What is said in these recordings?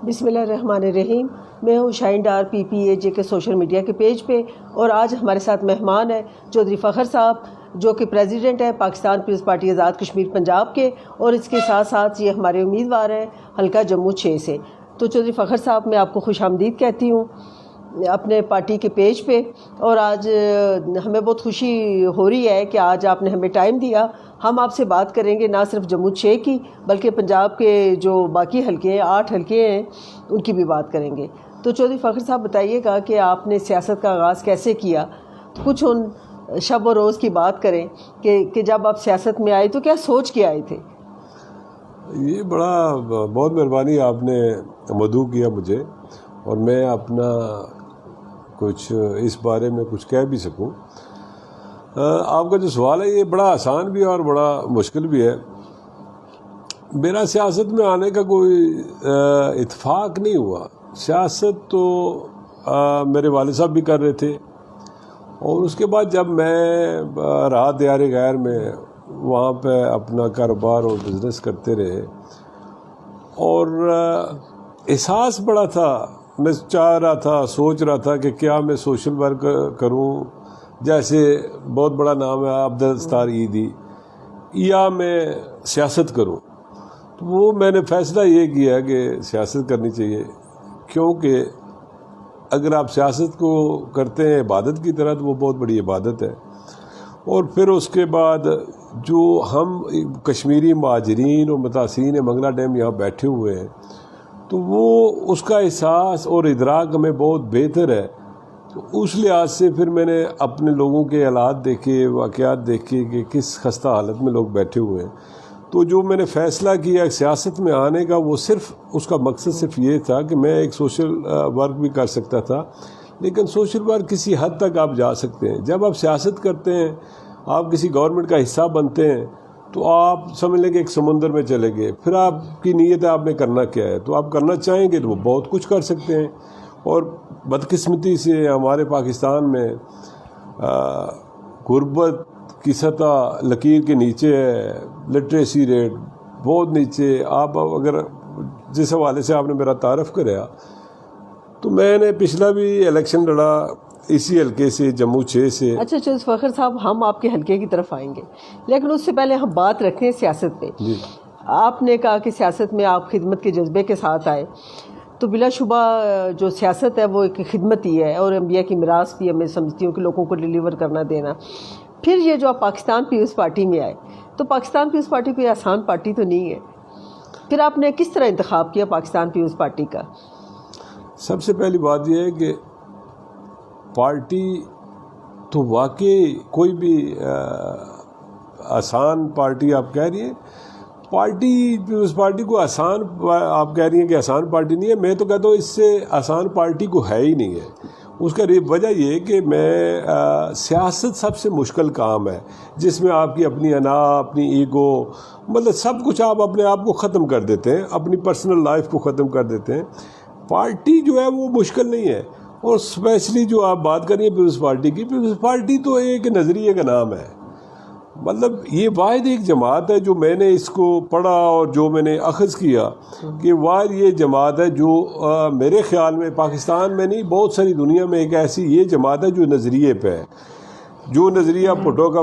بسم اللہ الرحمن الرحیم. میں ہوں شاہین ڈار PPAJ کے سوشل میڈیا کے پیج پہ، اور آج ہمارے ساتھ مہمان ہیں چودھری فخر صاحب، جو کہ پریزیڈنٹ ہے پاکستان پیپلز پارٹی آزاد کشمیر پنجاب کے، اور اس کے ساتھ ساتھ یہ ہمارے امیدوار ہیں حلقہ جموں 6 سے. تو چودھری فخر صاحب، میں آپ کو خوش آمدید کہتی ہوں اپنے پارٹی کے پیج پہ، اور آج ہمیں بہت خوشی ہو رہی ہے کہ آج آپ نے ہمیں ٹائم دیا. ہم آپ سے بات کریں گے نہ صرف جموں 6 کی، بلکہ پنجاب کے جو باقی حلقے ہیں، 8 حلقے ہیں، ان کی بھی بات کریں گے. تو چودھری فخر صاحب، بتائیے گا کہ آپ نے سیاست کا آغاز کیسے کیا؟ کچھ ان شب و روز کی بات کریں کہ جب آپ سیاست میں آئے تو کیا سوچ کے آئے تھے؟ یہ بہت مہربانی آپ نے مدعو کیا مجھے، اور میں اپنا کچھ اس بارے میں کچھ کہہ بھی سکوں. آپ کا جو سوال ہے یہ بڑا آسان بھی ہے اور بڑا مشکل بھی ہے. میرا سیاست میں آنے کا کوئی اتفاق نہیں ہوا. سیاست تو میرے والد صاحب بھی کر رہے تھے، اور اس کے بعد جب میں رہا دیار غیر میں، وہاں پہ اپنا کاروبار اور بزنس کرتے رہے، اور احساس بڑا تھا. میں چاہ رہا تھا، سوچ رہا تھا کہ کیا میں سوشل ورک کروں، جیسے بہت بڑا نام ہے عبدالستار عیدی، یا میں سیاست کروں. تو وہ میں نے فیصلہ یہ کیا کہ سیاست کرنی چاہیے، کیونکہ اگر آپ سیاست کو کرتے ہیں عبادت کی طرح تو وہ بہت بڑی عبادت ہے. اور پھر اس کے بعد جو ہم کشمیری مہاجرین اور متاثرین منگلا ڈیم یہاں بیٹھے ہوئے ہیں، تو وہ اس کا احساس اور ادراک ہمیں بہت بہتر ہے. تو اس لحاظ سے پھر میں نے اپنے لوگوں کے حالات دیکھے، واقعات دیکھے کہ کس خستہ حالت میں لوگ بیٹھے ہوئے ہیں. تو جو میں نے فیصلہ کیا سیاست میں آنے کا، وہ صرف اس کا مقصد صرف یہ تھا کہ میں ایک سوشل ورک بھی کر سکتا تھا. لیکن سوشل ورک کسی حد تک آپ جا سکتے ہیں. جب آپ سیاست کرتے ہیں، آپ کسی گورنمنٹ کا حصہ بنتے ہیں، تو آپ سمجھ لیں کہ ایک سمندر میں چلے گئے. پھر آپ کی نیت ہے آپ نے کرنا کیا ہے، تو آپ کرنا چاہیں گے تو وہ بہت کچھ کر سکتے ہیں. اور بدقسمتی سے ہمارے پاکستان میں غربت کی سطح لکیر کے نیچے ہے، لٹریسی ریٹ بہت نیچے. آپ اگر جس حوالے سے آپ نے میرا تعارف کریا، تو میں نے پچھلا بھی الیکشن لڑا اسی حلقے سے، جموں 6 سے. اچھا فخر صاحب، ہم آپ کے حلقے کی طرف آئیں گے، لیکن اس سے پہلے ہم بات رکھتے ہیں سیاست پہ. جی، آپ نے کہا کہ سیاست میں آپ خدمت کے جذبے کے ساتھ آئے، تو بلا شبہ جو سیاست ہے وہ ایک خدمت ہی ہے، اور انبیاء کی میراث بھی میں سمجھتی ہوں کہ لوگوں کو ڈیلیور کرنا دینا. پھر یہ جو آپ پاکستان پیپلز پارٹی میں آئے، تو پاکستان پیپلز پارٹی کوئی آسان پارٹی تو نہیں ہے. پھر آپ نے کس طرح انتخاب کیا پاکستان پیپلز پارٹی کا؟ سب سے پہلی بات یہ ہے کہ پارٹی تو واقعی کوئی بھی آسان پارٹی آپ کہہ رہی ہیں، پیپلز پارٹی کو آسان آپ کہہ رہی ہیں کہ آسان پارٹی نہیں ہے. میں تو کہتا ہوں اس سے آسان پارٹی کو ہے ہی نہیں ہے. اس کا وجہ یہ کہ سیاست سب سے مشکل کام ہے، جس میں آپ کی اپنی انا، اپنی ایگو، مطلب سب کچھ آپ اپنے آپ کو ختم کر دیتے ہیں، اپنی پرسنل لائف کو ختم کر دیتے ہیں. پارٹی جو ہے وہ مشکل نہیں ہے. اور اسپیشلی جو آپ بات کر رہی ہیں پیپلز پارٹی کی، پیپلز پارٹی تو ایک نظریے کا نام ہے. مطلب یہ واحد ایک جماعت ہے، جو میں نے اس کو پڑھا اور جو میں نے اخذ کیا کہ واحد یہ جماعت ہے جو میرے خیال میں پاکستان میں نہیں، بہت ساری دنیا میں ایک ایسی یہ جماعت ہے جو نظریے پہ ہے. جو نظریہ بھٹو کا،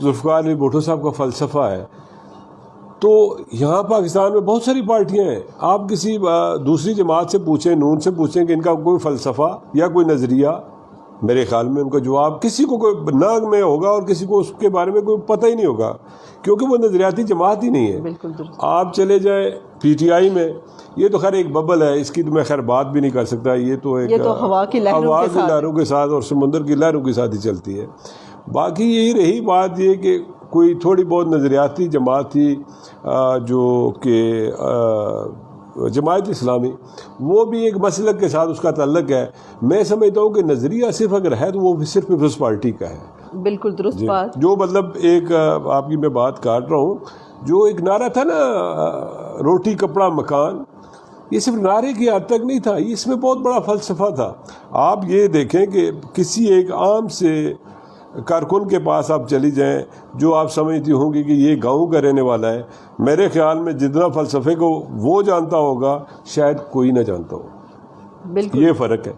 ذوالفقار علی بھٹو صاحب کا فلسفہ ہے. تو یہاں پاکستان میں بہت ساری پارٹیاں ہیں. آپ کسی دوسری جماعت سے پوچھیں، نون سے پوچھیں کہ ان کا کوئی فلسفہ یا کوئی نظریہ، میرے خیال میں ان کا جواب کسی کو کوئی ناگ میں ہوگا، اور کسی کو اس کے بارے میں کوئی پتہ ہی نہیں ہوگا، کیونکہ وہ نظریاتی جماعت ہی نہیں ہے. بالکل درست. آپ چلے جائیں PTI میں، یہ تو خیر ایک ببل ہے، اس کی تو میں خیر بات بھی نہیں کر سکتا. یہ تو ایک ہوا کی لہروں کے ساتھ اور سمندر کی لہروں کے ساتھ ہی چلتی ہے. باقی یہی رہی بات یہ کہ کوئی تھوڑی بہت نظریاتی جماعت تھی، جو کہ جماعت اسلامی، وہ بھی ایک مسلک کے ساتھ اس کا تعلق ہے. میں سمجھتا ہوں کہ نظریہ صرف اگر ہے تو وہ صرف پیپلز پارٹی کا ہے. بالکل درست بات. جو مطلب ایک آپ کی میں بات کاٹ رہا ہوں، جو ایک نعرہ تھا نا، روٹی کپڑا مکان، یہ صرف نعرے کی حد تک نہیں تھا، اس میں بہت بڑا فلسفہ تھا. آپ یہ دیکھیں کہ کسی ایک عام سے کارکن کے پاس آپ چلی جائیں جو آپ سمجھتی ہوں گی کہ یہ گاؤں کا رہنے والا ہے، میرے خیال میں جتنا فلسفے کو وہ جانتا ہوگا شاید کوئی نہ جانتا ہو. بالکل یہ فرق ہے.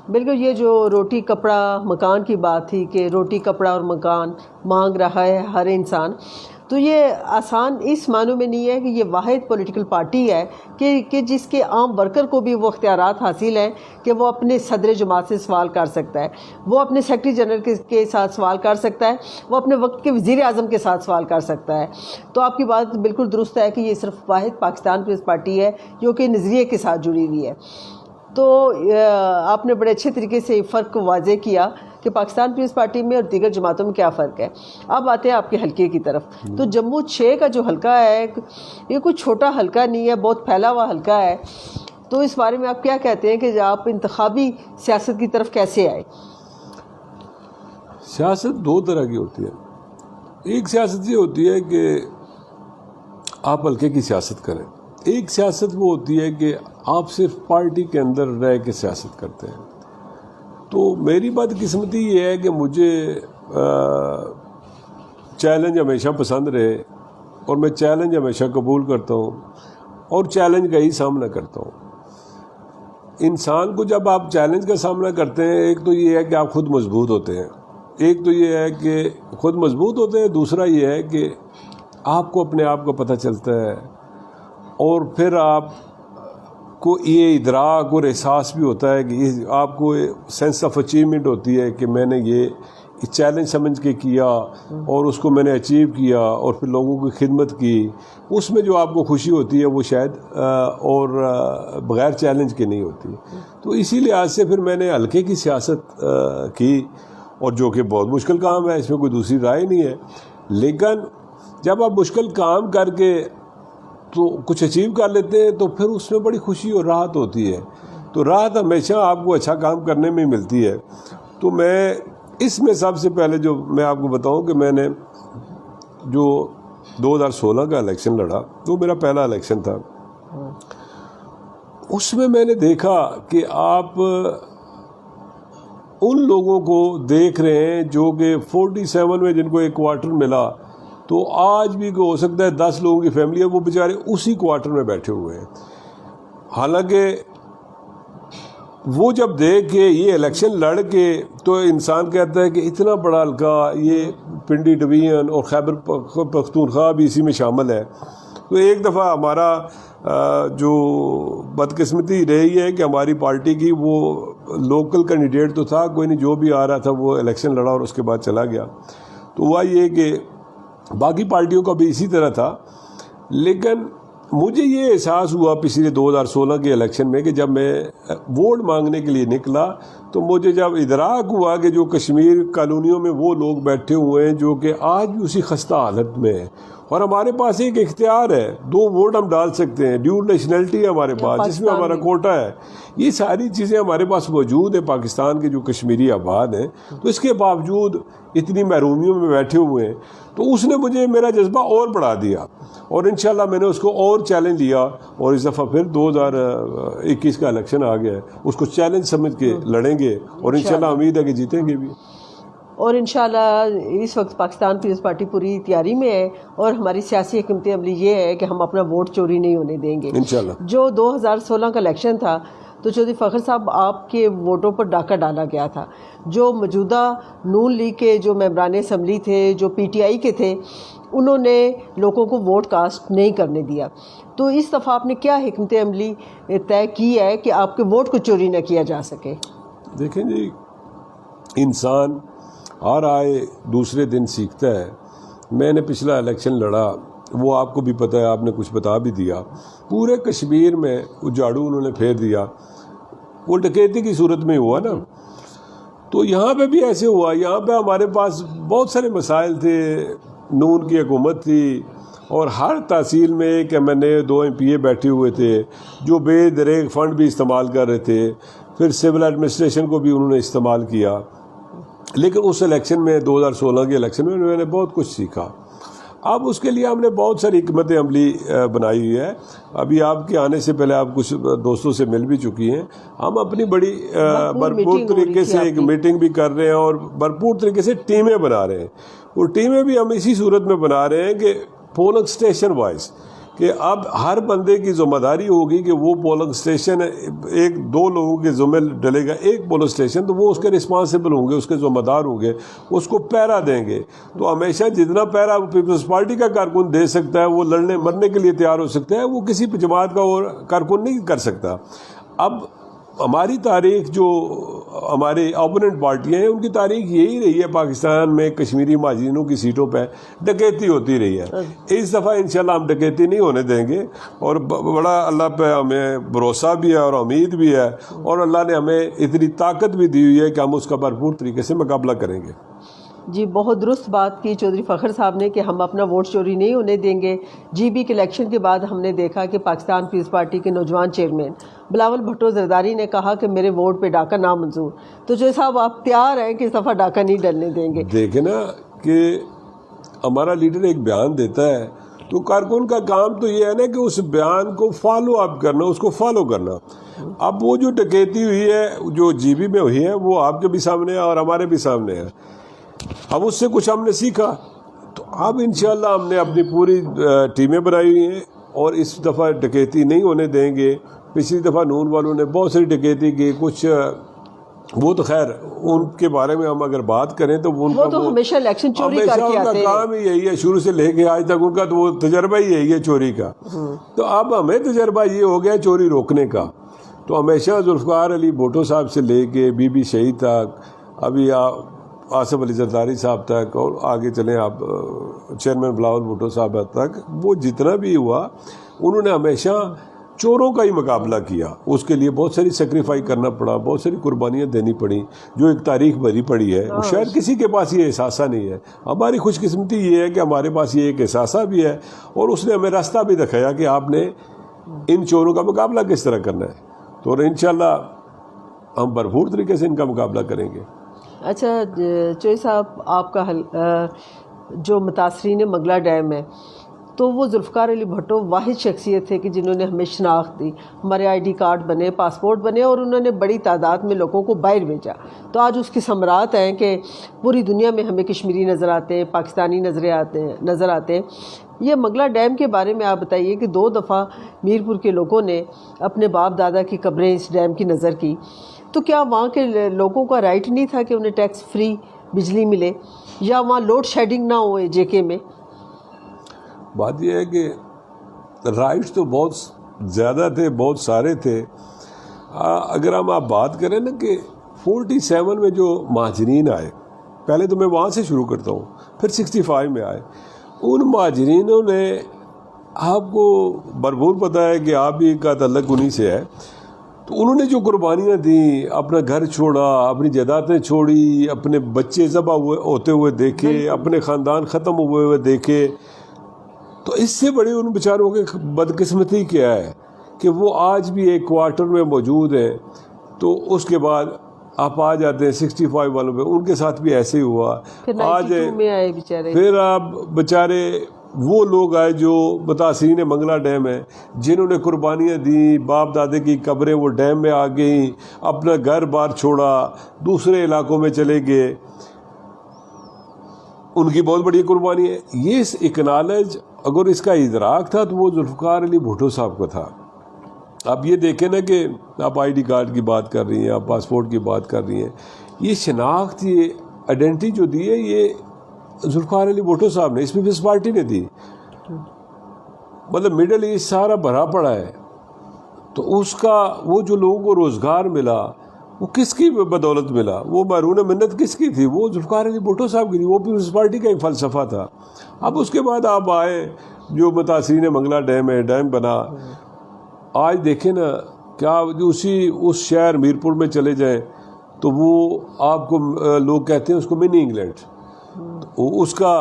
بالکل. یہ جو روٹی کپڑا مکان کی بات تھی کہ روٹی کپڑا اور مکان مانگ رہا ہے ہر انسان، تو یہ آسان اس معنوں میں نہیں ہے کہ یہ واحد پولیٹیکل پارٹی ہے کہ جس کے عام ورکر کو بھی وہ اختیارات حاصل ہیں کہ وہ اپنے صدر جماعت سے سوال کر سکتا ہے، وہ اپنے سیکرٹری جنرل کے ساتھ سوال کر سکتا ہے، وہ اپنے وقت کے وزیر اعظم کے ساتھ سوال کر سکتا ہے. تو آپ کی بات بالکل درست ہے کہ یہ صرف واحد پاکستان پیپلز پارٹی ہے جو کہ نظریے کے ساتھ جڑی ہوئی ہے. تو آپ نے بڑے اچھے طریقے سے فرق کو واضح کیا کہ پاکستان پیپلز پارٹی میں اور دیگر جماعتوں میں کیا فرق ہے. اب آتے ہیں آپ کے حلقے کی طرف. تو جموں 6 کا جو حلقہ ہے یہ کوئی چھوٹا حلقہ نہیں ہے، بہت پھیلا ہوا حلقہ ہے. تو اس بارے میں آپ کیا کہتے ہیں کہ آپ انتخابی سیاست کی طرف کیسے آئے؟ سیاست 2 طرح کی ہوتی ہے. ایک سیاست یہ ہوتی ہے کہ آپ حلقے کی سیاست کریں. ایک سیاست وہ ہوتی ہے کہ آپ صرف پارٹی کے اندر رہ کے سیاست کرتے ہیں. تو میری بدقسمتی یہ ہے کہ مجھے چیلنج ہمیشہ پسند رہے اور میں چیلنج ہمیشہ قبول کرتا ہوں اور چیلنج کا ہی سامنا کرتا ہوں. انسان کو جب آپ چیلنج کا سامنا کرتے ہیں، ایک تو یہ ہے کہ آپ خود مضبوط ہوتے ہیں، ایک تو یہ ہے کہ خود مضبوط ہوتے ہیں، دوسرا یہ ہے کہ آپ کو اپنے آپ کا پتہ چلتا ہے اور پھر آپ کو یہ ادراک اور احساس بھی ہوتا ہے کہ آپ کو سینس آف اچیومنٹ ہوتی ہے کہ میں نے یہ چیلنج سمجھ کے کیا اور اس کو میں نے اچیو کیا اور پھر لوگوں کی خدمت کی. اس میں جو آپ کو خوشی ہوتی ہے وہ شاید اور بغیر چیلنج کے نہیں ہوتی. تو اسی لحاظ سے پھر میں نے حلقے کی سیاست کی، اور جو کہ بہت مشکل کام ہے، اس میں کوئی دوسری رائے نہیں ہے. لیکن جب آپ مشکل کام کر کے تو کچھ اچیو کر لیتے ہیں تو پھر اس میں بڑی خوشی اور راحت ہوتی ہے. تو راحت ہمیشہ آپ کو اچھا کام کرنے میں ملتی ہے. تو میں اس میں سب سے پہلے جو میں آپ کو بتاؤں کہ میں نے جو 2016 کا الیکشن لڑا، وہ میرا پہلا الیکشن تھا. اس میں نے دیکھا کہ آپ ان لوگوں کو دیکھ رہے ہیں جو کہ 47 میں جن کو ایک کوارٹر ملا، تو آج بھی ہو سکتا ہے 10 لوگوں کی فیملی ہے، وہ بیچارے اسی کوارٹر میں بیٹھے ہوئے ہیں. حالانکہ وہ جب دیکھ کے یہ الیکشن لڑ کے تو انسان کہتا ہے کہ اتنا بڑا حلقہ، یہ پنڈی ڈویژن اور خیبر پختونخوا بھی اسی میں شامل ہے. تو ایک دفعہ ہمارا جو بدقسمتی رہی ہے کہ ہماری پارٹی کی وہ لوکل کینڈیڈیٹ تو تھا کوئی نہیں، جو بھی آ رہا تھا وہ الیکشن لڑا اور اس کے بعد چلا گیا. تو ہوا یہ کہ باقی پارٹیوں کا بھی اسی طرح تھا. لیکن مجھے یہ احساس ہوا پچھلے 2016 کے الیکشن میں کہ جب میں ووٹ مانگنے کے لیے نکلا تو مجھے جب ادراک ہوا کہ جو کشمیر کالونیوں میں وہ لوگ بیٹھے ہوئے ہیں جو کہ آج بھی اسی خستہ حالت میں ہیں، اور ہمارے پاس ایک اختیار ہے، 2 ووٹ ہم ڈال سکتے ہیں، ڈیول نیشنلٹی ہے ہمارے پاس جس میں ہمارا کوٹا ہے، یہ ساری چیزیں ہمارے پاس موجود ہیں پاکستان کے جو کشمیری آباد ہیں. تو اس کے باوجود اتنی محرومیوں میں بیٹھے ہوئے ہیں. تو اس نے مجھے میرا جذبہ اور بڑھا دیا اور انشاءاللہ میں نے اس کو اور چیلنج لیا، اور اس دفعہ پھر 2021 کا الیکشن آ گیا ہے، اس کو چیلنج سمجھ کے لڑیں گے اور انشاءاللہ امید ہے کہ جیتیں گے بھی. اور انشاءاللہ اس وقت پاکستان پیپلز پارٹی پوری تیاری میں ہے اور ہماری سیاسی حکمت عملی یہ ہے کہ ہم اپنا ووٹ چوری نہیں ہونے دیں گے انشاءاللہ. جو 2016 کا الیکشن تھا تو چودھری فخر صاحب آپ کے ووٹوں پر ڈاکہ ڈالا گیا تھا. جو موجودہ نون لیگ کے جو ممبران اسمبلی تھے، جو پی ٹی آئی کے تھے، انہوں نے لوگوں کو ووٹ کاسٹ نہیں کرنے دیا. تو اس دفعہ آپ نے کیا حکمت عملی طے کی ہے کہ آپ کے ووٹ کو چوری نہ کیا جا سکے؟ دیکھیں جی، انسان ہر آئے دوسرے دن سیکھتا ہے. میں نے پچھلا الیکشن لڑا، وہ آپ کو بھی پتہ ہے، آپ نے کچھ بتا بھی دیا. پورے کشمیر میں وہ جھاڑو انہوں نے پھیر دیا، وہ ڈکیتی کی صورت میں ہوا نا. تو یہاں پہ بھی ایسے ہوا. یہاں پہ ہمارے پاس بہت سارے مسائل تھے، نون کی حکومت تھی اور ہر تحصیل میں ایک ایم این اے 2 ایم پی اے بیٹھے ہوئے تھے جو بے دریغ فنڈ بھی استعمال کر رہے تھے. پھر سول ایڈمنسٹریشن کو بھی انہوں نے استعمال کیا. لیکن اس الیکشن میں 2016 کے الیکشن میں نے بہت کچھ سیکھا. اب اس کے لیے ہم نے بہت ساری حکمت عملی بنائی ہوئی ہے. ابھی آپ کے آنے سے پہلے آپ کچھ دوستوں سے مل بھی چکی ہیں. ہم اپنی بڑی بھرپور طریقے سے ایک میٹنگ بھی کر رہے ہیں اور بھرپور طریقے سے ٹیمیں بنا رہے ہیں. اور ٹیمیں بھی ہم اسی صورت میں بنا رہے ہیں کہ پولنگ اسٹیشن وائز، کہ اب ہر بندے کی ذمہ داری ہوگی کہ وہ پولنگ اسٹیشن ایک دو لوگوں کے ذمہ ڈلے گا ایک پولنگ اسٹیشن، تو وہ اس کے رسپانسبل ہوں گے، اس کے ذمہ دار ہوں گے، اس کو پیرا دیں گے. تو ہمیشہ جتنا پیرا پیپلز پارٹی کا کارکن دے سکتا ہے، وہ لڑنے مرنے کے لیے تیار ہو سکتا ہے، وہ کسی جماعت کا اور کارکن نہیں کر سکتا. اب ہماری تاریخ جو ہمارے اوپوننٹ پارٹیاں ہیں ان کی تاریخ یہی رہی ہے، پاکستان میں کشمیری مہاجرینوں کی سیٹوں پہ ڈکیتی ہوتی رہی ہے. اس دفعہ انشاءاللہ ہم ڈکیتی نہیں ہونے دیں گے، اور بڑا اللہ پہ ہمیں بھروسہ بھی ہے اور امید بھی ہے، اور اللہ نے ہمیں اتنی طاقت بھی دی ہوئی ہے کہ ہم اس کا بھرپور طریقے سے مقابلہ کریں گے. جی بہت درست بات کی چودھری فخر صاحب نے کہ ہم اپنا ووٹ چوری نہیں ہونے دیں گے. جی بی کے الیکشن کے بعد ہم نے دیکھا کہ پاکستان پیپلز پارٹی کے نوجوان چیئرمین بلاول بھٹو زرداری نے کہا کہ میرے ووٹ پہ ڈاکہ نامنظور. تو جو صاحب آپ تیار ہیں کہ اس دفعہ ڈاکہ نہیں ڈلنے دیں گے؟ دیکھیں نا کہ ہمارا لیڈر ایک بیان دیتا ہے تو کارکن کا کام تو یہ ہے نا کہ اس بیان کو فالو اپ کرنا، اس کو فالو کرنا. اب وہ جو ڈکیتی ہوئی ہے جو جی بی میں ہوئی ہے وہ آپ کے بھی سامنے ہے اور ہمارے بھی سامنے ہے. اب اس سے کچھ ہم نے سیکھا، تو اب انشاءاللہ ہم نے اپنی پوری ٹیمیں بنائی ہوئی ہیں اور اس دفعہ ڈکیتی نہیں ہونے دیں گے. پچھلی دفعہ نون والوں نے بہت ساری ڈکیتی کی، کچھ وہ تو خیر ان کے بارے میں ہم اگر بات کریں تو وہ تو ہمیشہ الیکشن چوری کر کے آتے ہیں، کام ہی یہی ہے شروع سے لے کے آج تک ان کا تو وہ تجربہ ہی یہی ہے چوری کا. تو اب ہمیں تجربہ یہ ہو گیا چوری روکنے کا. تو ہمیشہ ذوالفقار علی بھٹو صاحب سے لے کے بی بی شہید تک، ابھی آصف علی زرداری صاحب تک، اور آگے چلیں آپ چیئرمین بلاول بھٹو صاحب تک، وہ جتنا بھی ہوا انہوں نے ہمیشہ چوروں کا ہی مقابلہ کیا. اس کے لیے بہت ساری سیکریفائی کرنا پڑا، بہت ساری قربانیاں دینی پڑی، جو ایک تاریخ بھری پڑی ہے. شاید کسی کے پاس یہ احساسہ نہیں ہے. ہماری خوش قسمتی یہ ہے کہ ہمارے پاس یہ ایک احساسہ بھی ہے، اور اس نے ہمیں راستہ بھی دکھایا کہ آپ نے ان چوروں کا مقابلہ کس طرح کرنا ہے. تو انشاءاللہ ہم بھرپور طریقے سے ان کا مقابلہ کریں گے. اچھا چوئی صاحب، آپ کا جو متاثرین منگلا ڈیم ہے تو وہ ذوالفقار علی بھٹو واحد شخصیت تھے کہ جنہوں نے ہمیں شناخت دی، ہمارے آئی ڈی کارڈ بنے، پاسپورٹ بنے، اور انہوں نے بڑی تعداد میں لوگوں کو باہر بھیجا. تو آج اس کی ثمرات ہیں کہ پوری دنیا میں ہمیں کشمیری نظر آتے ہیں، پاکستانی نظر آتے ہیں. یہ منگلا ڈیم کے بارے میں آپ بتائیے کہ 2 دفعہ میرپور کے لوگوں نے اپنے باپ دادا کی قبریں اس ڈیم کی نظر کی. تو کیا وہاں کے لوگوں کا رائٹ نہیں تھا کہ انہیں ٹیکس فری بجلی ملے، یا وہاں لوڈ شیڈنگ نہ ہو جے کے میں؟ بات یہ ہے کہ رائٹس تو بہت زیادہ تھے، بہت سارے تھے. اگر ہم آپ بات کریں نا کہ 47 میں جو مہاجرین آئے، پہلے تو میں وہاں سے شروع کرتا ہوں، پھر 65 میں آئے. ان مہاجرینوں نے، آپ کو بھرپور پتہ ہے کہ آپ بھی کا تعلق انہی سے ہے، تو انہوں نے جو قربانیاں دیں، اپنا گھر چھوڑا، اپنی جائیدادیں چھوڑی، اپنے بچے ذبح ہوتے ہوئے دیکھے، اپنے خاندان ختم ہوئے دیکھے. تو اس سے بڑی ان بیچاروں کی بدقسمتی کیا ہے کہ وہ آج بھی ایک کوارٹر میں موجود ہیں. تو اس کے بعد آپ آ جاتے ہیں 65 والوں پہ، ان کے ساتھ بھی ایسے ہی ہوا. آج پھر آپ بیچارے وہ لوگ آئے جو متاثرین منگلا ڈیم ہے، جنہوں نے قربانیاں دیں، باپ دادے کی قبریں وہ ڈیم میں آ گئیں، اپنا گھر بار چھوڑا، دوسرے علاقوں میں چلے گئے. ان کی بہت بڑی قربانی ہے. یہ اکنالج اگر اس کا ادراک تھا تو وہ ذوالفقار علی بھٹو صاحب کو تھا. آپ یہ دیکھیں نا کہ آپ آئی ڈی کارڈ کی بات کر رہی ہیں، آپ پاسپورٹ کی بات کر رہی ہیں، یہ شناخت، یہ آئیڈینٹی جو دی ہے یہ ذوالفقار علی بھٹو صاحب نے، اس میں پیپلز پارٹی نے دی. مطلب مڈل ایسٹ سارا بھرا پڑا ہے. تو اس کا وہ جو لوگوں کو روزگار ملا وہ کس کی بدولت ملا؟ وہ بیرون منت کس کی تھی؟ وہ ذوالفقار علی بھٹو صاحب کی تھی. وہ پیپلز پارٹی کا ایک فلسفہ تھا. اب اس کے بعد آپ آئے جو متاثرین منگلا ڈیم ہے، ڈیم بنا. آج دیکھیں نا کیا اس شہر میرپور میں چلے جائیں تو وہ آپ کو لوگ کہتے ہیں اس کو منی انگلینڈ. اس کا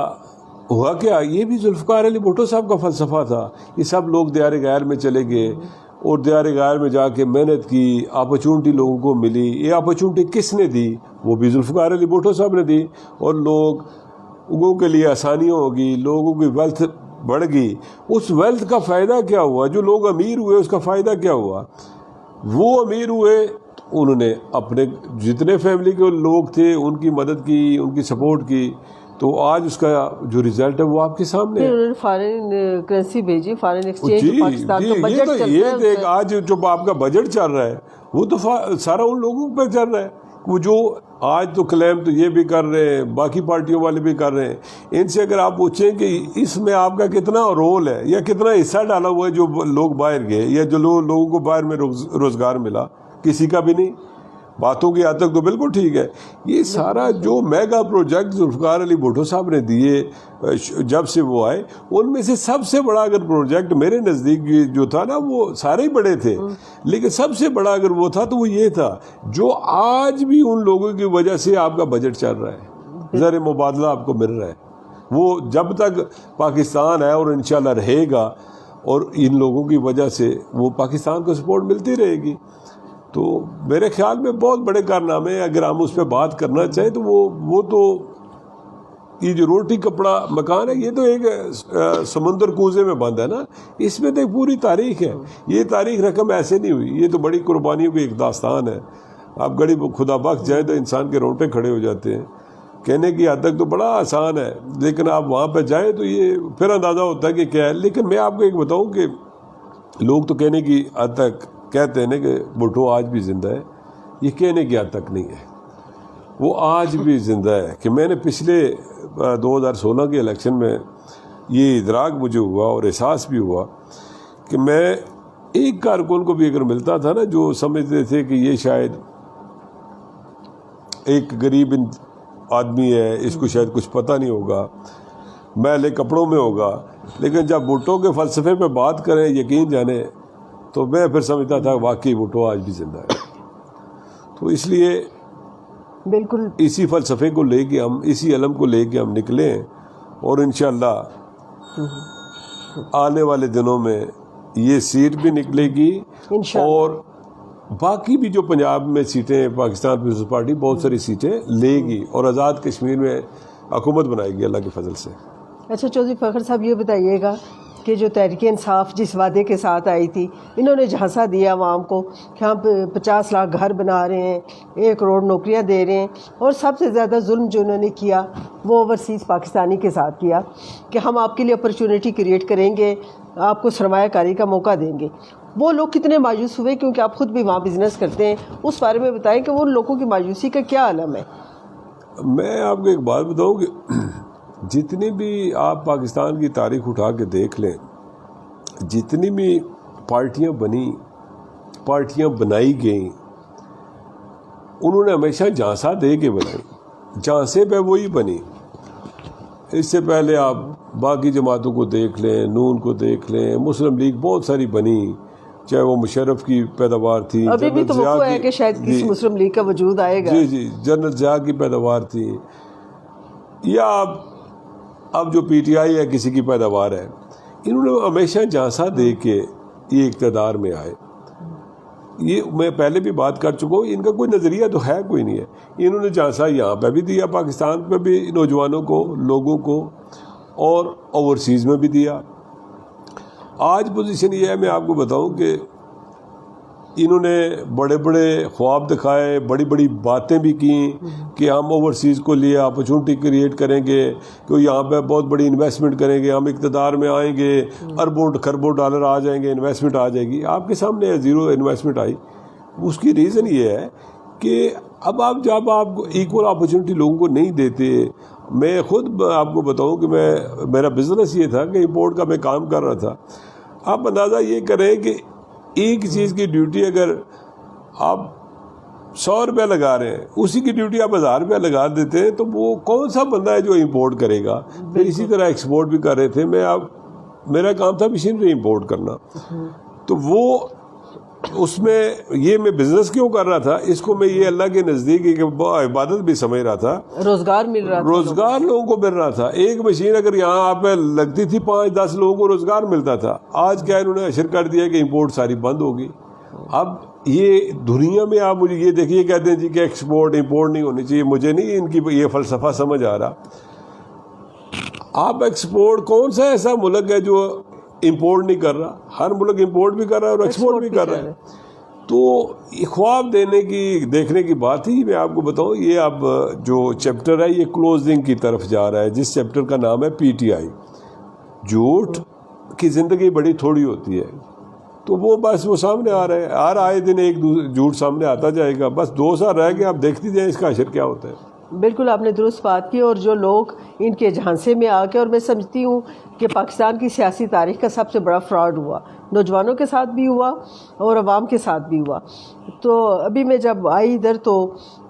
ہوا کیا؟ یہ بھی ذوالفقار علی بھٹو صاحب کا فلسفہ تھا. یہ سب لوگ دیار غیر میں چلے گئے اور دیار غیر میں جا کے محنت کی، اپرچونٹی لوگوں کو ملی. یہ اپرچونٹی کس نے دی؟ وہ بھی ذوالفقار علی بھٹو صاحب نے دی. اور لوگ لوگوں کے لیے آسانیاں ہوگی, لوگوں کی ویلتھ بڑھ گئی. اس ویلتھ کا فائدہ کیا ہوا؟ جو لوگ امیر ہوئے اس کا فائدہ کیا ہوا؟ وہ امیر ہوئے, انہوں نے اپنے جتنے فیملی کے لوگ تھے ان کی مدد کی, ان کی سپورٹ کی, تو آج اس کا جو رزلٹ ہے وہ آپ کے سامنے ہے. فارن کرنسی بھیجی, فارن ایکسچینج, پاکستان کا بجٹ چل رہا ہے. یہ دیکھ آج جو آپ کا بجٹ چل رہا ہے وہ تو سارا ان لوگوں پہ چل رہا ہے. وہ جو آج تو کلیم تو یہ بھی کر رہے ہیں, باقی پارٹیوں والے بھی کر رہے ہیں. ان سے اگر آپ پوچھیں کہ اس میں آپ کا کتنا رول ہے یا کتنا حصہ ڈالا ہوا ہے جو لوگ باہر گئے یا جو لوگوں کو باہر میں روزگار ملا, کسی کا بھی نہیں. باتوں کی حد تک تو بالکل ٹھیک ہے. یہ سارا جو میگا پروجیکٹ ذوالفقار علی بھٹو صاحب نے دیے جب سے وہ آئے, ان میں سے سب سے بڑا اگر پروجیکٹ میرے نزدیک جو تھا نا, وہ سارے ہی بڑے تھے, لیکن سب سے بڑا اگر وہ تھا تو وہ یہ تھا جو آج بھی ان لوگوں کی وجہ سے آپ کا بجٹ چل رہا ہے, زر مبادلہ آپ کو مل رہا ہے. وہ جب تک پاکستان ہے اور انشاءاللہ رہے گا, اور ان لوگوں کی وجہ سے وہ پاکستان کو سپورٹ ملتی رہے گی. تو میرے خیال میں بہت بڑے کارنامے ہیں. اگر ہم اس پہ بات کرنا چاہیں تو وہ تو یہ جو روٹی کپڑا مکان ہے, یہ تو ایک سمندر کوزے میں بند ہے نا. اس میں تو ایک پوری تاریخ ہے. یہ تاریخ رقم ایسے نہیں ہوئی, یہ تو بڑی قربانیوں کی ایک داستان ہے. آپ گڑی خدا بخش جائیں تو انسان کے رونگٹے کھڑے ہو جاتے ہیں. کہنے کی حد تک تو بڑا آسان ہے, لیکن آپ وہاں پہ جائیں تو یہ پھر اندازہ ہوتا ہے کہ کیا ہے. لیکن میں آپ کو ایک بتاؤں کہ لوگ تو کہنے کی حد تک کہتے ہیں کہ بھٹو آج بھی زندہ ہے. یہ کہنے کی حد تک نہیں ہے, وہ آج بھی زندہ ہے. کہ میں نے پچھلے 2016 کے الیکشن میں یہ ادراک مجھے ہوا اور احساس بھی ہوا کہ میں ایک کارکن کو بھی اگر ملتا تھا نا جو سمجھتے تھے کہ یہ شاید ایک غریب آدمی ہے, اس کو شاید کچھ پتہ نہیں ہوگا, میلے کپڑوں میں ہوگا, لیکن جب بھٹو کے فلسفے پہ بات کریں, یقین جانے, تو میں پھر سمجھتا تھا واقعی بھٹو آج بھی زندہ ہے. تو اس لیے بالکل اسی فلسفے کو لے کے ہم, اسی علم کو لے کے ہم نکلیں, اور انشاءاللہ آنے والے دنوں میں یہ سیٹ بھی نکلے گی, اور باقی بھی جو پنجاب میں سیٹیں پاکستان پیپلز پارٹی بہت ساری سیٹیں لے گی, اور آزاد کشمیر میں حکومت بنائے گی اللہ کے فضل سے. اچھا چودھری فخر صاحب, یہ بتائیے گا کہ جو تحریک انصاف جس وعدے کے ساتھ آئی تھی, انہوں نے جھانسا دیا عوام کو کہ ہم 50 لاکھ گھر بنا رہے ہیں, 1 کروڑ نوکریاں دے رہے ہیں, اور سب سے زیادہ ظلم جو انہوں نے کیا وہ اوورسیز پاکستانی کے ساتھ کیا کہ ہم آپ کے لیے اپرچونٹی کریٹ کریں گے, آپ کو سرمایہ کاری کا موقع دیں گے. وہ لوگ کتنے مایوس ہوئے, کیونکہ آپ خود بھی وہاں بزنس کرتے ہیں, اس بارے میں بتائیں کہ وہ لوگوں کی مایوسی کا کیا عالم ہے. میں آپ کو ایک بات بتاؤں کہ جتنی بھی آپ پاکستان کی تاریخ اٹھا کے دیکھ لیں, جتنی بھی پارٹیاں بنائی گئیں, انہوں نے ہمیشہ جھانسا دے کے بنائی, جھانسے پہ وہی بنی. اس سے پہلے آپ باقی جماعتوں کو دیکھ لیں, نون کو دیکھ لیں, مسلم لیگ بہت ساری بنی, چاہے وہ مشرف کی پیداوار تھی, ابھی بھی توقع ہے کہ شاید کسی مسلم لیگ کا وجود آئے گا. جی جنرل ضیاء کی پیداوار تھی, یا اب جو پی ٹی آئی ہے کسی کی پیداوار ہے. انہوں نے ہمیشہ جھانسا دے کے یہ اقتدار میں آئے. یہ میں پہلے بھی بات کر چکا ہوں, ان کا کوئی نظریہ تو ہے کوئی نہیں ہے. انہوں نے جھانسا یہاں پہ بھی دیا, پاکستان پہ بھی نوجوانوں کو, لوگوں کو, اور اوورسیز میں بھی دیا. آج پوزیشن یہ ہے, میں آپ کو بتاؤں کہ انہوں نے بڑے بڑے خواب دکھائے, بڑی بڑی باتیں بھی کیں کہ ہم اوورسیز کو لیے اپرچونٹی کریٹ کریں گے, کہ یہاں پہ بہت بڑی انویسٹمنٹ کریں گے, ہم اقتدار میں آئیں گے, اربوں کھربوں ڈالر آ جائیں گے, انویسٹمنٹ آ جائے گی. آپ کے سامنے زیرو انویسٹمنٹ آئی. اس کی ریزن یہ ہے کہ اب جب آپ ایکول اپرچونٹی لوگوں کو نہیں دیتے. میں خود آپ کو بتاؤں کہ میرا بزنس یہ تھا کہ امپورٹ کا میں کام کر رہا تھا. آپ اندازہ یہ کریں کہ ایک چیز کی ڈیوٹی اگر آپ 100 روپیہ لگا رہے ہیں, اسی کی ڈیوٹی آپ 1000 روپیہ لگا دیتے ہیں, تو وہ کون سا بندہ ہے جو امپورٹ کرے گا. پھر اسی طرح ایکسپورٹ بھی کر رہے تھے. میرا کام تھا مشینری امپورٹ کرنا, تو وہ اس میں یہ میں بزنس کیوں کر رہا تھا, اس کو میں یہ اللہ کے نزدیک ایک عبادت بھی سمجھ رہا تھا. روزگار مل رہا تھا, روزگار لوگوں کو مل رہا تھا. ایک مشین اگر یہاں آپ میں لگتی تھی 5-10 لوگوں کو روزگار ملتا تھا. آج کیا انہوں نے اشر کر دیا کہ امپورٹ ساری بند ہوگی. اب یہ دنیا میں آپ مجھے یہ دیکھیے, کہتے ہیں جی کہ ایکسپورٹ امپورٹ نہیں ہونی چاہیے. مجھے نہیں ان کی یہ فلسفہ سمجھ آ رہا. آپ ایکسپورٹ، کون سا ایسا ملک ہے جو امپورٹ نہیں کر رہا؟ ہر ملک امپورٹ بھی کر رہا ہے اور ایکسپورٹ بھی کر رہا ہے. تو خواب دیکھنے کی بات ہی میں آپ کو بتاؤں، یہ اب جو چیپٹر ہے یہ کلوزنگ کی طرف جا رہا ہے، جس چیپٹر کا نام ہے پی ٹی آئی. جھوٹ کی زندگی بڑی تھوڑی ہوتی ہے، تو وہ بس وہ سامنے آ رہے ہیں، ہر آئے دن ایک جھوٹ سامنے آتا جائے گا. بس 2 سال رہ گئے، آپ دیکھتی جائیں اس کا اشر کیا ہوتا ہے. بالکل آپ نے درست بات کی. اور جو لوگ ان کے جھانسے میں آ کے، اور میں سمجھتی ہوں کہ پاکستان کی سیاسی تاریخ کا سب سے بڑا فراڈ ہوا، نوجوانوں کے ساتھ بھی ہوا اور عوام کے ساتھ بھی ہوا. تو ابھی میں جب آئی ادھر تو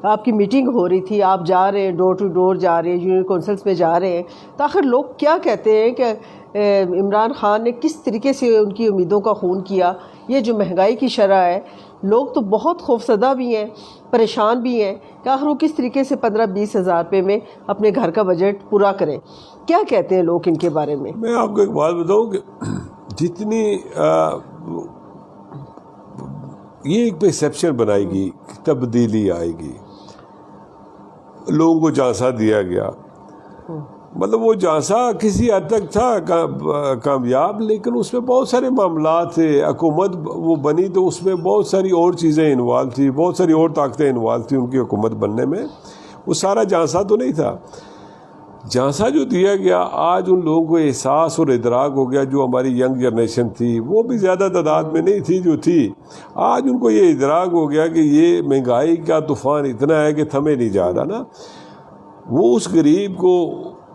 آپ کی میٹنگ ہو رہی تھی، آپ جا رہے ہیں ڈور ٹو ڈور جا رہے ہیں، یونین کونسلز میں جا رہے ہیں، تو آخر لوگ کیا کہتے ہیں کہ عمران خان نے کس طریقے سے ان کی امیدوں کا خون کیا. یہ جو مہنگائی کی شرح ہے، لوگ تو بہت خوفزدہ بھی ہیں، پریشان بھی ہیں کہ آخر وہ کس طریقے سے 15-20 ہزار روپے میں اپنے گھر کا بجٹ پورا کریں. کیا کہتے ہیں لوگ ان کے بارے میں؟ میں آپ کو ایک بات بتاؤں کہ جتنی یہ ایک پرسیپشن بنائے گی، تبدیلی آئے گی، لوگوں کو جھانسا دیا گیا، مطلب وہ جھانسا کسی حد تک تھا کامیاب، لیکن اس میں بہت سارے معاملات تھے. حکومت وہ بنی تو اس میں بہت ساری اور چیزیں انوالو تھی، بہت ساری اور طاقتیں انوالو تھیں ان کی حکومت بننے میں. وہ سارا جھانسا تو نہیں تھا. جھانسا جو دیا گیا، آج ان لوگوں کو احساس اور ادراک ہو گیا. جو ہماری ینگ جنریشن تھی وہ بھی زیادہ تعداد میں نہیں تھی جو تھی، آج ان کو یہ ادراک ہو گیا کہ یہ مہنگائی کا طوفان اتنا ہے کہ تھمے نہیں جا رہا نا. وہ اس غریب کو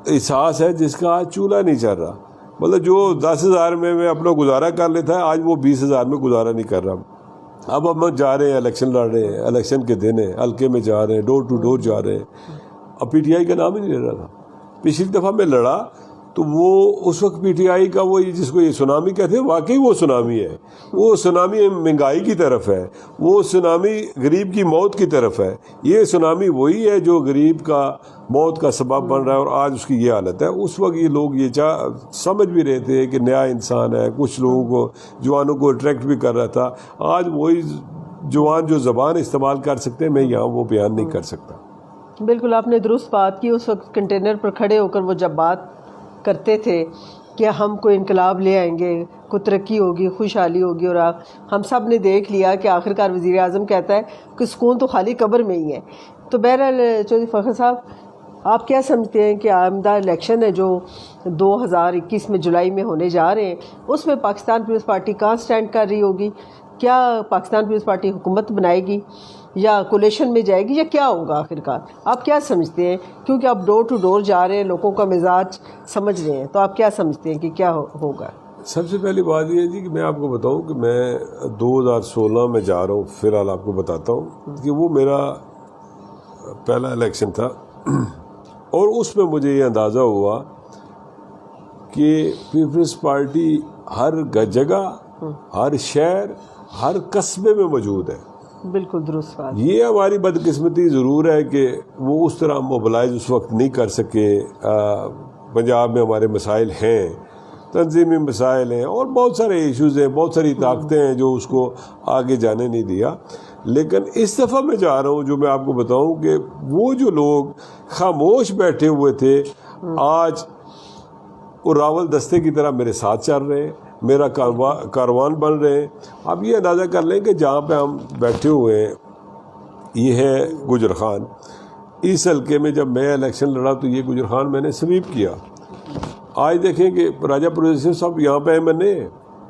احساس ہے جس کا آج چولہا نہیں چل رہا. مطلب جو 10,000 میں اپنا گزارا کر لیتا ہے، آج وہ 20,000 میں گزارا نہیں کر رہا. اب ہم جا رہے ہیں، الیکشن لڑ رہے ہیں، الیکشن کے دن ہیں، حلقے میں جا رہے ہیں، ڈور ٹو ڈور جا رہے ہیں. اب پی ٹی آئی کا نام ہی نہیں لے رہا تھا. پچھلی دفعہ میں لڑا تو وہ اس وقت پی ٹی آئی کا وہ جس کو یہ سونامی کہتے ہیں، واقعی وہ سونامی ہے. وہ سونامی مہنگائی کی طرف ہے، وہ سونامی غریب کی موت کی طرف ہے. یہ سونامی وہی ہے جو غریب کا موت کا سبب بن رہا ہے، اور آج اس کی یہ حالت ہے. اس وقت یہ لوگ یہ سمجھ بھی رہے تھے کہ نیا انسان ہے، کچھ لوگوں کو، جوانوں کو اٹریکٹ بھی کر رہا تھا. آج وہی جوان جو زبان استعمال کر سکتے ہیں، میں یہاں وہ بیان نہیں کر سکتا. بالکل آپ نے درست بات کی. اس وقت کنٹینر پر کھڑے ہو کر وہ جب بات کرتے تھے کہ ہم کوئی انقلاب لے آئیں گے، کوئی ترقی ہوگی، خوشحالی ہوگی، اور ہم سب نے دیکھ لیا کہ آخرکار وزیر اعظم کہتا ہے کہ سکون تو خالی قبر میں ہی ہے. تو بہرحال چودھری فخر صاحب، آپ کیا سمجھتے ہیں کہ آئندہ الیکشن ہے جو 2021 میں جولائی میں ہونے جا رہے ہیں، اس میں پاکستان پیپلز پارٹی کہاں سٹینڈ کر رہی ہوگی؟ کیا پاکستان پیپلز پارٹی حکومت بنائے گی یا کولیشن میں جائے گی، یا کیا ہوگا آخرکار؟ آپ کیا سمجھتے ہیں؟ کیونکہ آپ ڈور ٹو ڈور جا رہے ہیں، لوگوں کا مزاج سمجھ رہے ہیں، تو آپ کیا سمجھتے ہیں کہ کیا ہوگا؟ سب سے پہلی بات یہ ہے جی کہ میں آپ کو بتاؤں کہ میں 2016 میں جا رہا ہوں. فی الحال آپ کو بتاتا ہوں کہ وہ میرا پہلا الیکشن تھا، اور اس میں مجھے یہ اندازہ ہوا کہ پیپلز پارٹی ہر جگہ، ہر شہر، ہر قصبے میں موجود ہے. بالکل درست بات. یہ ہماری بدقسمتی ضرور ہے کہ وہ اس طرح موبلائز اس وقت نہیں کر سکے. پنجاب میں ہمارے مسائل ہیں، تنظیمی مسائل ہیں، اور بہت سارے ایشوز ہیں، بہت ساری طاقتیں ہیں جو اس کو آگے جانے نہیں دیا. لیکن اس دفعہ میں جا رہا ہوں جو میں آپ کو بتاؤں کہ وہ جو لوگ خاموش بیٹھے ہوئے تھے، آج وہ راول دستے کی طرح میرے ساتھ چل رہے ہیں، میرا کاروان بن رہے ہیں. آپ یہ اندازہ کر لیں کہ جہاں پہ ہم بیٹھے ہوئے ہیں یہ ہے گجر خان. اس حلقے میں جب میں الیکشن لڑا تو یہ گجر خان میں نے سویپ کیا. آج دیکھیں کہ راجہ پروفیسر صاحب یہاں پہ ایم این اے،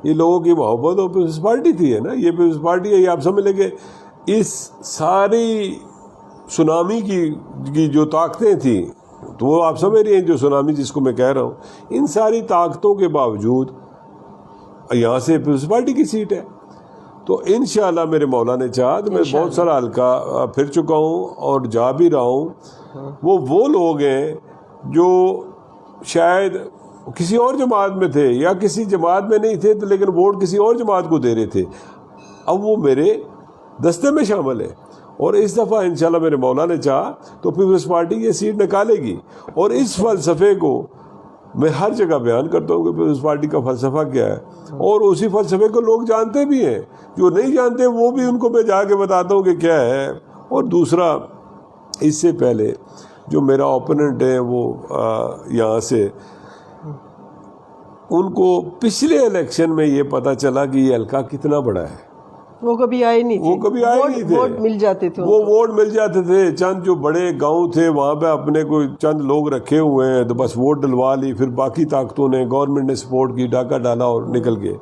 یہ لوگوں کی محبت اور پیپلز پارٹی تھی ہے نا. یہ پیپلز پارٹی ہے، یہ آپ سمجھ لیں کہ اس ساری سونامی کی جو طاقتیں تھیں، تو وہ آپ سمجھ رہے ہیں جو سونامی جس کو میں کہہ رہا ہوں، ان ساری طاقتوں کے باوجود یہاں سے پیپلز پارٹی کی سیٹ ہے. تو انشاءاللہ میرے مولا نے چاہا تو میں بہت سارا حلقہ پھر چکا ہوں اور جا بھی رہا ہوں. وہ لوگ ہیں جو شاید کسی اور جماعت میں تھے یا کسی جماعت میں نہیں تھے لیکن ووٹ کسی اور جماعت کو دے رہے تھے، اب وہ میرے دستے میں شامل ہے. اور اس دفعہ انشاءاللہ میرے مولا نے چاہا تو پیپلز پارٹی یہ سیٹ نکالے گی. اور اس فلسفے کو میں ہر جگہ بیان کرتا ہوں کہ پیپلز پارٹی کا فلسفہ کیا ہے، اور اسی فلسفے کو لوگ جانتے بھی ہیں. جو نہیں جانتے وہ بھی ان کو میں جا کے بتاتا ہوں کہ کیا ہے. اور دوسرا، اس سے پہلے جو میرا اوپوننٹ ہے وہ یہاں سے ان کو پچھلے الیکشن میں یہ پتہ چلا کہ یہ حلقہ کتنا بڑا ہے. وہ کبھی آئے نہیں تھے, وہ کبھی آئے نہیں تھے, ووٹ مل جاتے تھے, وہ ووٹ مل جاتے تھے. چند جو بڑے گاؤں تھے وہاں پہ اپنے کوئی چند لوگ رکھے ہوئے ہیں تو بس ووٹ ڈلوا لی, پھر باقی طاقتوں نے, گورنمنٹ نے سپورٹ کی, ڈاکہ ڈالا اور نکل گئے.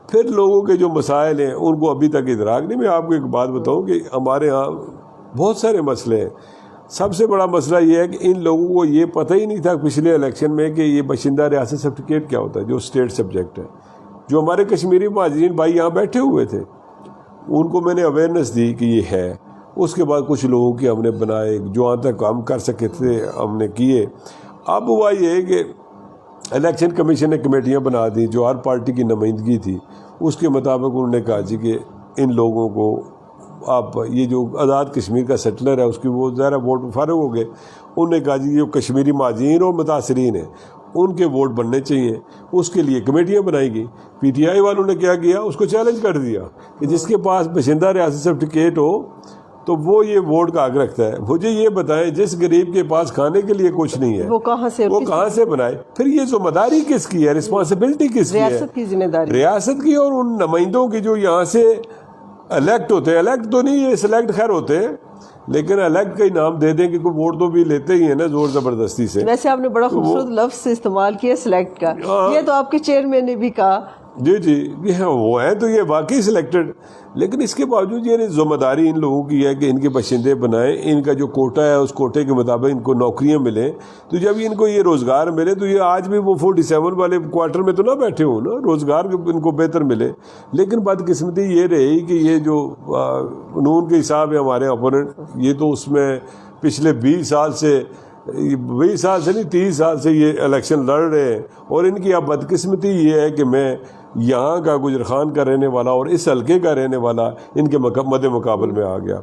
پھر لوگوں کے جو مسائل ہیں ان کو ابھی تک ادراک نہیں. میں آپ کو ایک بات بتاؤں کہ ہمارے ہاں بہت سارے مسئلے ہیں. سب سے بڑا مسئلہ یہ ہے کہ ان لوگوں کو یہ پتہ ہی نہیں تھا پچھلے الیکشن میں کہ یہ باشندہ ریاست سرٹیفکیٹ کیا ہوتا ہے, جو اسٹیٹ سبجیکٹ ہے. جو ہمارے کشمیری مہاجرین بھائی یہاں بیٹھے ہوئے تھے ان کو میں نے اویئرنیس دی کہ یہ ہے. اس کے بعد کچھ لوگوں کے ہم نے بنائے, جو آج تک ہم کر سکے تھے ہم نے کیے. اب ہوا یہ کہ الیکشن کمیشن نے کمیٹیاں بنا دی جو ہر پارٹی کی نمائندگی تھی. اس کے مطابق انہوں نے کہا جی کہ ان لوگوں کو آپ یہ جو آزاد کشمیر کا سیٹلر ہے اس کی وہ ظاہر ووٹ فارغ ہو گئے. انہوں نے کہا جی جو کشمیری مہاجرین اور متاثرین ہیں ان کے ووٹ بننے چاہیے. اس کے لیے کمیٹیاں بنائی گئی. پی ٹی آئی والوں نے کیا کیا, اس کو چیلنج کر دیا کہ جس کے پاس باشندہ ریاست سرٹیفکیٹ ہو تو وہ یہ ووٹ کا حق رکھتا ہے. مجھے یہ بتائیں جس غریب کے پاس کھانے کے لیے کچھ نہیں ہے وہ کہاں سے بنائے؟ پھر یہ ذمہ داری کس کی ہے, رسپانسبلٹی کس کی ہے؟ ریاست کی ذمہ داری, ریاست کی اور ان نمائندوں کی جو یہاں سے الیکٹ ہوتے ہیں. الیکٹ تو نہیں, یہ سلیکٹ خیر ہوتے ہیں, لیکن الیکٹ کا ہی نام دے دیں کہ کوئی ووٹ تو بھی لیتے ہی ہیں نا زور زبردستی سے. ویسے آپ نے بڑا خوبصورت لفظ استعمال کیا سلیکٹ کا, یہ تو آپ کے چیئرمین نے بھی کہا. جی یہ وہ ہیں تو یہ واقعی سلیکٹڈ, لیکن اس کے باوجود یہ ذمہ داری ان لوگوں کی ہے کہ ان کے باشندے بنائیں. ان کا جو کوٹا ہے اس کوٹے کے مطابق ان کو نوکریاں ملیں. تو جب ان کو یہ روزگار ملے تو یہ آج بھی وہ 47 والے کوارٹر میں تو نہ بیٹھے ہوں نا, روزگار ان کو بہتر ملے. لیکن بدقسمتی یہ رہی کہ یہ جو نون کے حساب ہے ہمارے اپوننٹ, یہ تو اس میں پچھلے 20 سال سے نہیں 30 سال سے یہ الیکشن لڑ رہے ہیں. اور ان کی اب بدقسمتی یہ ہے کہ میں یہاں کا گجر خان کا رہنے والا اور اس حلقے کا رہنے والا ان کے مد مقابل میں آ گیا.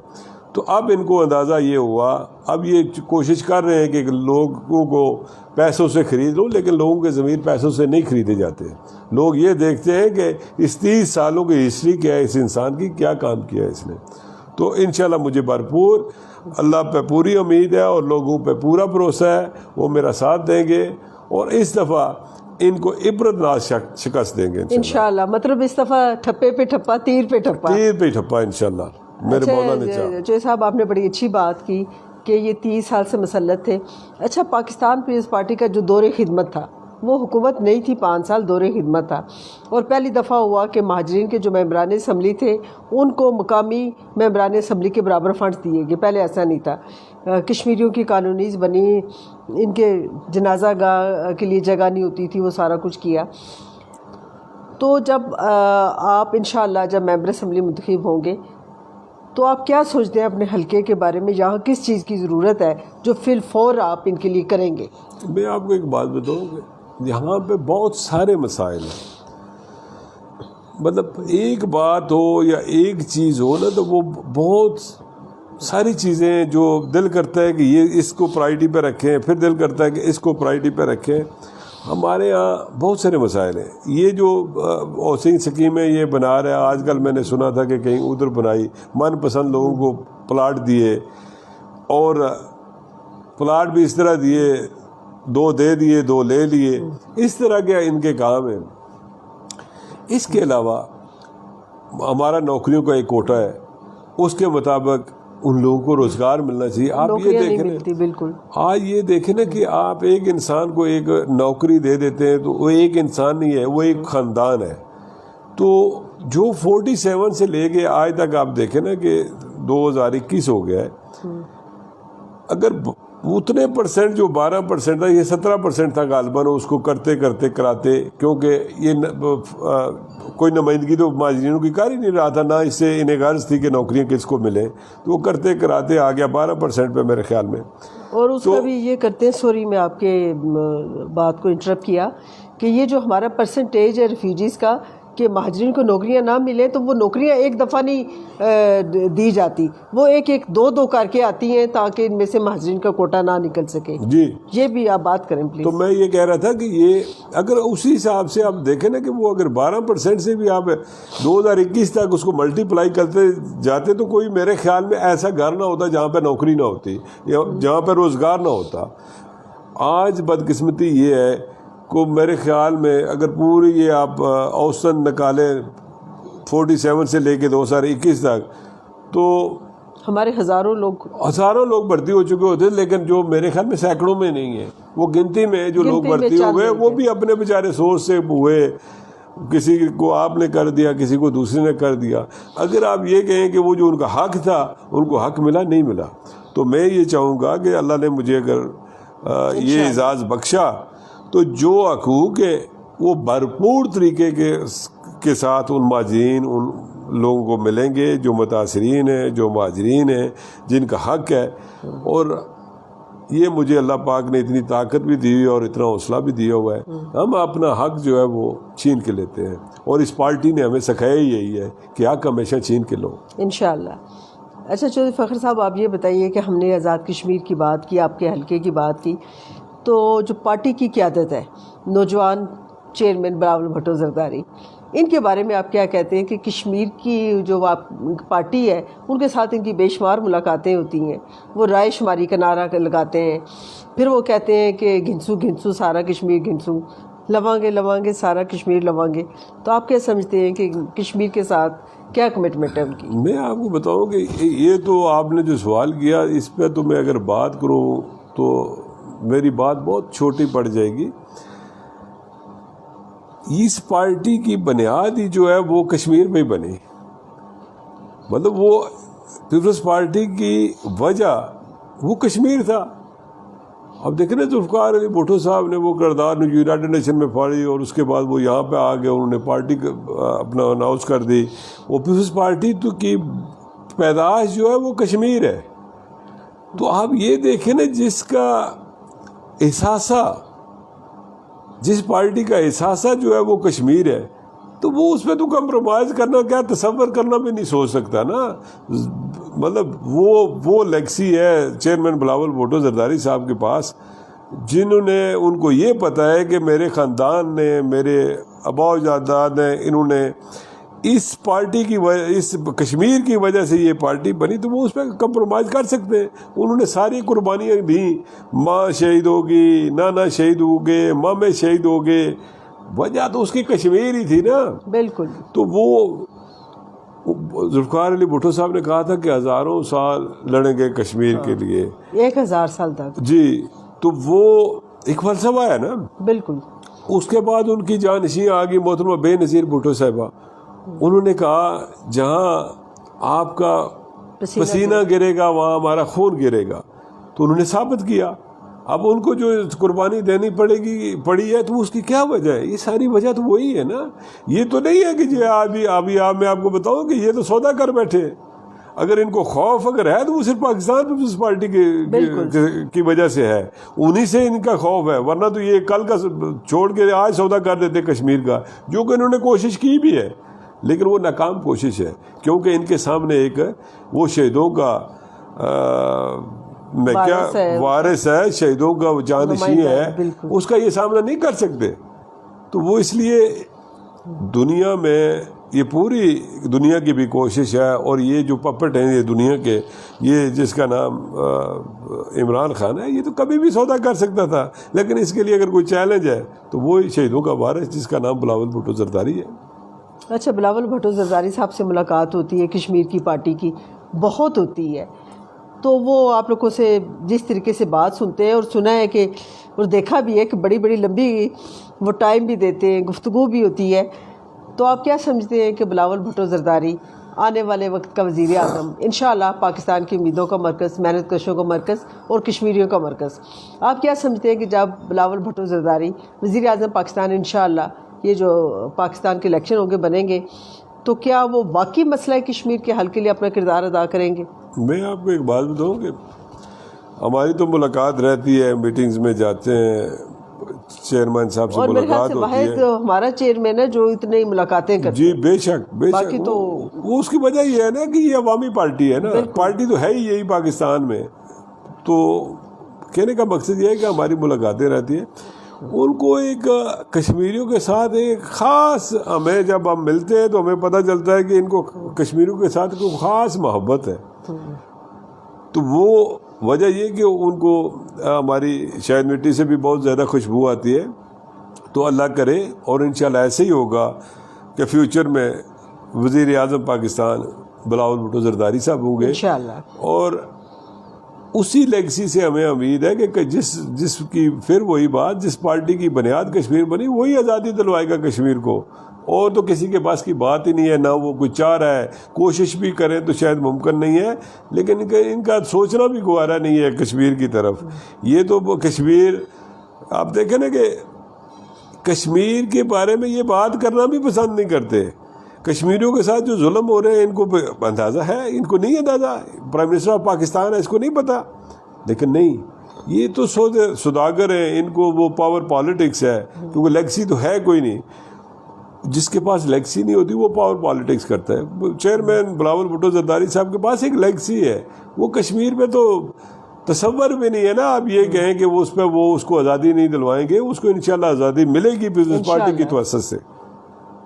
تو اب ان کو اندازہ یہ ہوا, اب یہ کوشش کر رہے ہیں کہ لوگوں کو پیسوں سے خرید لو, لیکن لوگوں کے ضمیر پیسوں سے نہیں خریدے جاتے. لوگ یہ دیکھتے ہیں کہ اس 30 سالوں کی ہسٹری کیا ہے, اس انسان کی کیا کام کیا ہے اس نے. تو انشاءاللہ مجھے بھرپور اللہ پہ پوری امید ہے اور لوگوں پہ پورا بھروسہ ہے, وہ میرا ساتھ دیں گے اور اس دفعہ ان کو عبرت ناک شکست دیں گے انشاءاللہ. مطلب اس دفعہ ٹھپے پہ ٹھپا, تیر پہ ٹھپا انشاءاللہ. میرے مولا نے چاہا. جو صاحب آپ نے بڑی اچھی بات کی کہ یہ 30 سال سے مسلط تھے. اچھا, پاکستان پیپلز پارٹی کا جو دور خدمت تھا وہ حکومت نہیں تھی, 5 سال دور خدمت تھا, اور پہلی دفعہ ہوا کہ مہاجرین کے جو ممبران اسمبلی تھے ان کو مقامی ممبران اسمبلی کے برابر فنڈز دیے گئے. پہلے ایسا نہیں تھا. کشمیریوں کی کالونیز بنی, ان کے جنازہ گاہ کے لیے جگہ نہیں ہوتی تھی, وہ سارا کچھ کیا. تو جب آپ انشاءاللہ جب ممبر اسمبلی منتخب ہوں گے تو آپ کیا سوچتے ہیں اپنے حلقے کے بارے میں, یہاں کس چیز کی ضرورت ہے جو فی الفور آپ ان کے لیے کریں گے؟ میں آپ کو ایک بات بتاؤں کہ یہاں پہ بہت سارے مسائل ہیں. مطلب ایک بات ہو یا ایک چیز ہو نا تو وہ بہت ساری چیزیں جو دل کرتا ہے کہ یہ اس کو پرائرٹی پہ رکھیں, پھر دل کرتا ہے کہ اس کو پرائرٹی پہ رکھیں. ہمارے ہاں بہت سارے مسائل ہیں. یہ جو ہاؤسنگ اسکیمیں یہ بنا رہے ہیں, آج کل میں نے سنا تھا کہ کہیں ادھر بنائی, من پسند لوگوں کو پلاٹ دیے, اور پلاٹ بھی اس طرح دیے, 2 دے دیے 2 لے لیے, اس طرح کے ان کے کام ہیں. اس کے علاوہ ہمارا نوکریوں کا ایک کوٹا ہے, اس کے مطابق ان لوگوں کو روزگار ملنا چاہیے. آپ یہ دیکھیں بالکل آج یہ دیکھیں نا کہ آپ ایک انسان کو ایک نوکری دے دیتے ہیں تو وہ ایک انسان نہیں ہے, وہ ایک خاندان ہے. تو جو 47 سے لے کے آج تک آپ دیکھیں نا کہ 2021 ہو گیا ہے, اگر اتنے پرسنٹ جو 12% تھا, یہ 17% تھا غالباً, اس کو کرتے کراتے, کیونکہ یہ کوئی نمائندگی تو مہاجرینوں کی کر ہی نہیں رہا تھا, نہ اس سے انہیں غرض تھی کہ نوکریاں کس کو ملیں, تو وہ کرتے کراتے آ گیا 12% پہ میرے خیال میں. اور اس کا بھی یہ کرتے ہیں, سوری میں آپ کے بات کو انٹرپٹ کیا, کہ یہ جو ہمارا پرسنٹیج ہے ریفیوجیز کا کہ مہاجرین کو نوکریاں نہ ملیں, تو وہ نوکریاں ایک دفعہ نہیں دی جاتی, وہ ایک 2 کر کے آتی ہیں تاکہ ان میں سے مہاجرین کا کوٹا نہ نکل سکے. جی یہ بھی آپ بات کریں پلیز. تو میں یہ کہہ رہا تھا کہ یہ اگر اسی حساب سے آپ دیکھیں نا کہ وہ اگر 12% سے بھی آپ 2021 تک اس کو ملٹی پلائی کرتے جاتے, تو کوئی میرے خیال میں ایسا گھر نہ ہوتا جہاں پہ نوکری نہ ہوتی یا جہاں پہ روزگار نہ ہوتا. آج بدقسمتی یہ ہے کو میرے خیال میں اگر پوری یہ آپ اوسطاً نکالیں 47 سے لے کے 2021 تک تو ہمارے ہزاروں لوگ بھرتی ہو چکے ہوتے ہیں، لیکن جو میرے خیال میں سینکڑوں میں نہیں ہے، وہ گنتی میں جو لوگ بھرتی ہو گئے وہ بھی اپنے بیچارے سوچ سے ہوئے، کسی کو آپ نے کر دیا، کسی کو دوسرے نے کر دیا. اگر آپ یہ کہیں کہ وہ جو ان کا حق تھا ان کو حق ملا نہیں ملا، تو میں یہ چاہوں گا کہ اللہ نے مجھے اگر یہ اعزاز بخشا تو جو حقوق ہے وہ بھرپور طریقے کے ساتھ ان مہاجرین، ان لوگوں کو ملیں گے جو متاثرین ہیں، جو مہاجرین ہیں، جن کا حق ہے. اور یہ مجھے اللہ پاک نے اتنی طاقت بھی دی ہوئی اور اتنا حوصلہ بھی دیا ہوا ہے. ہم اپنا حق جو ہے وہ چھین کے لیتے ہیں، اور اس پارٹی نے ہمیں سکھایا یہی ہے کہ حق ہمیشہ چھین کے لو انشاءاللہ. اچھا چودھری فخر صاحب، آپ یہ بتائیے کہ ہم نے آزاد کشمیر کی بات کی، آپ کے حلقے کی بات کی، تو جو پارٹی کی قیادت ہے، نوجوان چیئرمین بلاول بھٹو زرداری، ان کے بارے میں آپ کیا کہتے ہیں کہ کشمیر کی جو پارٹی ہے ان کے ساتھ ان کی بے شمار ملاقاتیں ہوتی ہیں، وہ رائے شماری کا نعرہ لگاتے ہیں، پھر وہ کہتے ہیں کہ گھنسو گھنسو سارا کشمیر گھنسو، لوانگے لوانگے سارا کشمیر لوانگے. تو آپ کیا سمجھتے ہیں کہ کشمیر کے ساتھ کیا کمٹمنٹ ہے ان کی؟ میں آپ کو بتاؤں کہ یہ تو آپ نے جو سوال کیا اس پہ تو میں اگر بات کروں تو میری بات بہت چھوٹی پڑ جائے گی. اس پارٹی کی بنیاد ہی جو ہے وہ کشمیر میں ہی بنی، مطلب وہ پیپلز پارٹی کی وجہ وہ کشمیر تھا. اب دیکھیں نا ذوالفقار علی بھٹو صاحب نے وہ کردار یونائیٹڈ نیشن میں پھاڑی، اور اس کے بعد وہ یہاں پہ آ گئے، انہوں نے پارٹی اپنا اناؤنس کر دی. وہ پیپلز پارٹی تو کی پیدائش جو ہے وہ کشمیر ہے. تو آپ یہ دیکھیں نا جس کا احساسہ، جس پارٹی کا احساسہ جو ہے وہ کشمیر ہے، تو وہ اس پہ تو کمپرومائز کرنا کیا تصور کرنا بھی نہیں سوچ سکتا نا. مطلب وہ لیگسی ہے چیئرمین بلاول بھٹو زرداری صاحب کے پاس، جنہوں نے، ان کو یہ پتہ ہے کہ میرے خاندان نے، میرے آباء و اجداد نے، انہوں نے اس پارٹی کی اس کشمیر کی وجہ سے یہ پارٹی بنی، تو وہ اس پہ کمپرومائز کر سکتے ہیں. انہوں نے ساری قربانیاں دیں، ماں شہید ہوگی، نانا شہید ہو گئے، مامے شہید ہو گئے، وجہ تو اس کی کشمیر ہی تھی نا. بالکل. تو وہ ذوالفقار علی بھٹو صاحب نے کہا تھا کہ ہزاروں سال لڑیں گے کشمیر کے لیے، 1000 سال تک. جی. تو وہ ایک فلسفہ ہے نا. بالکل. اس کے بعد ان کی جانشین آ گئی محترمہ بے نظیر بھٹو صاحبہ. انہوں نے کہا جہاں آپ کا پسینہ گرے گا وہاں ہمارا خون گرے گا. تو انہوں نے ثابت کیا. اب ان کو جو قربانی دینی پڑی ہے تو اس کی کیا وجہ ہے؟ یہ ساری وجہ تو وہی ہے نا. یہ تو نہیں ہے کہ جی ابھی میں آپ کو بتاؤں کہ یہ تو سودا کر بیٹھے. اگر ان کو خوف اگر ہے تو وہ صرف پاکستان پیپلز پارٹی کی وجہ سے ہے، انہی سے ان کا خوف ہے. ورنہ تو یہ کل کا چھوڑ کے آج سودا کر دیتے کشمیر کا، جو کہ انہوں نے کوشش کی بھی ہے، لیکن وہ ناکام کوشش ہے. کیونکہ ان کے سامنے ایک وہ شہیدوں کا میں کیا وارث ہے، شہیدوں کا جانشین ہے، اس کا یہ سامنا نہیں کر سکتے. تو وہ اس لیے دنیا میں یہ پوری دنیا کی بھی کوشش ہے، اور یہ جو پپٹ ہیں یہ دنیا کے، یہ جس کا نام عمران خان ہے، یہ تو کبھی بھی سودا کر سکتا تھا، لیکن اس کے لیے اگر کوئی چیلنج ہے تو وہ شہیدوں کا وارث جس کا نام بلاول بھٹو زرداری ہے. اچھا، بلاول بھٹو زرداری صاحب سے ملاقات ہوتی ہے کشمیر کی پارٹی کی بہت ہوتی ہے، تو وہ آپ لوگوں سے جس طریقے سے بات سنتے ہیں، اور سنا ہے کہ اور دیکھا بھی ہے کہ بڑی بڑی لمبی وہ ٹائم بھی دیتے ہیں، گفتگو بھی ہوتی ہے. تو آپ کیا سمجھتے ہیں کہ بلاول بھٹو زرداری آنے والے وقت کا وزیر اعظم انشاءاللہ پاکستان کی امیدوں کا مرکز، محنت کشوں کا مرکز اور کشمیریوں کا مرکز، آپ کیا سمجھتے ہیں کہ جب بلاول بھٹو زرداری وزیر اعظم پاکستان انشاءاللہ یہ جو پاکستان کے الیکشن ہوں گے بنیں گے، تو کیا وہ واقعی مسئلہ کشمیر کے حل کے لیے اپنا کردار ادا کریں گے؟ میں آپ کو ایک بات بتاؤں کہ ہماری تو ملاقات رہتی ہے، میٹنگز میں جاتے ہیں، چیئرمین صاحب سے ملاقات ہوتی ہے. ہمارا چیئرمین ہے جو اتنی ملاقاتیں کرتے ہیں. جی بے شک باقی تو وہ اس کی وجہ یہ ہے نا کہ یہ عوامی پارٹی ہے نا، پارٹی تو ہے ہی یہی پاکستان میں. تو کہنے کا مقصد یہ ہے کہ ہماری ملاقاتیں رہتی ہیں. ان کو ایک کشمیریوں کے ساتھ ایک خاص، ہمیں جب ہم ملتے ہیں تو ہمیں پتہ چلتا ہے کہ ان کو کشمیریوں کے ساتھ کوئی خاص محبت ہے. تو وہ وجہ یہ کہ ان کو ہماری شاید مٹی سے بھی بہت زیادہ خوشبو آتی ہے، تو اللہ کرے اور انشاءاللہ ایسے ہی ہوگا کہ فیوچر میں وزیر اعظم پاکستان بلاول بھٹو زرداری صاحب ہوں گے انشاءاللہ. اور اسی لیگسی سے ہمیں امید ہے کہ جس کی پھر وہی بات، جس پارٹی کی بنیاد کشمیر بنی وہی آزادی دلوائے گا کشمیر کو، اور تو کسی کے پاس کی بات ہی نہیں ہے، نہ وہ کوئی چاہ رہا ہے. کوشش بھی کریں تو شاید ممکن نہیں ہے، لیکن ان کا سوچنا بھی گوارا نہیں ہے کشمیر کی طرف. یہ تو کشمیر آپ دیکھیں نا کہ کشمیر کے بارے میں یہ بات کرنا بھی پسند نہیں کرتے. کشمیریوں کے ساتھ جو ظلم ہو رہے ہیں ان کو اندازہ ہے، ان کو نہیں اندازہ. پرائم منسٹر آف پاکستان ہے، اس کو نہیں پتا. لیکن نہیں، یہ تو سوداگر ہیں، ان کو وہ پاور پالیٹکس ہے، کیونکہ لیگسی تو ہے کوئی نہیں. جس کے پاس لیگسی نہیں ہوتی وہ پاور پالیٹکس کرتا ہے. چیئرمین بلاول بھٹو زرداری صاحب کے پاس ایک لیگسی ہے، وہ کشمیر میں تو تصور بھی نہیں ہے نا. آپ یہ کہیں کہ وہ اس پہ وہ اس کو آزادی نہیں دلوائیں گے، اس کو انشاءاللہ آزادی ملے گی پیپلز پارٹی کی توسط سے.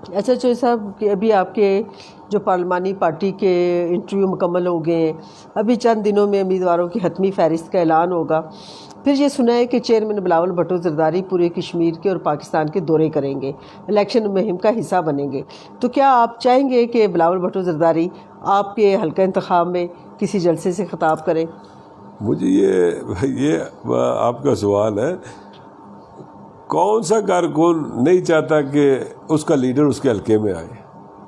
اچھا چوہدری صاحب کہ ابھی آپ کے جو پارلیمانی پارٹی کے انٹرویو مکمل ہو گئے ہیں، ابھی چند دنوں میں امیدواروں کی حتمی فہرست کا اعلان ہوگا. پھر یہ سنا ہے کہ چیئرمین بلاول بھٹو زرداری پورے کشمیر کے اور پاکستان کے دورے کریں گے، الیکشن مہم کا حصہ بنیں گے. تو کیا آپ چاہیں گے کہ بلاول بھٹو زرداری آپ کے حلقہ انتخاب میں کسی جلسے سے خطاب کریں؟ مجھے یہ آپ کا سوال ہے. کون سا کارکن نہیں چاہتا کہ اس کا لیڈر اس کے حلقے میں آئے؟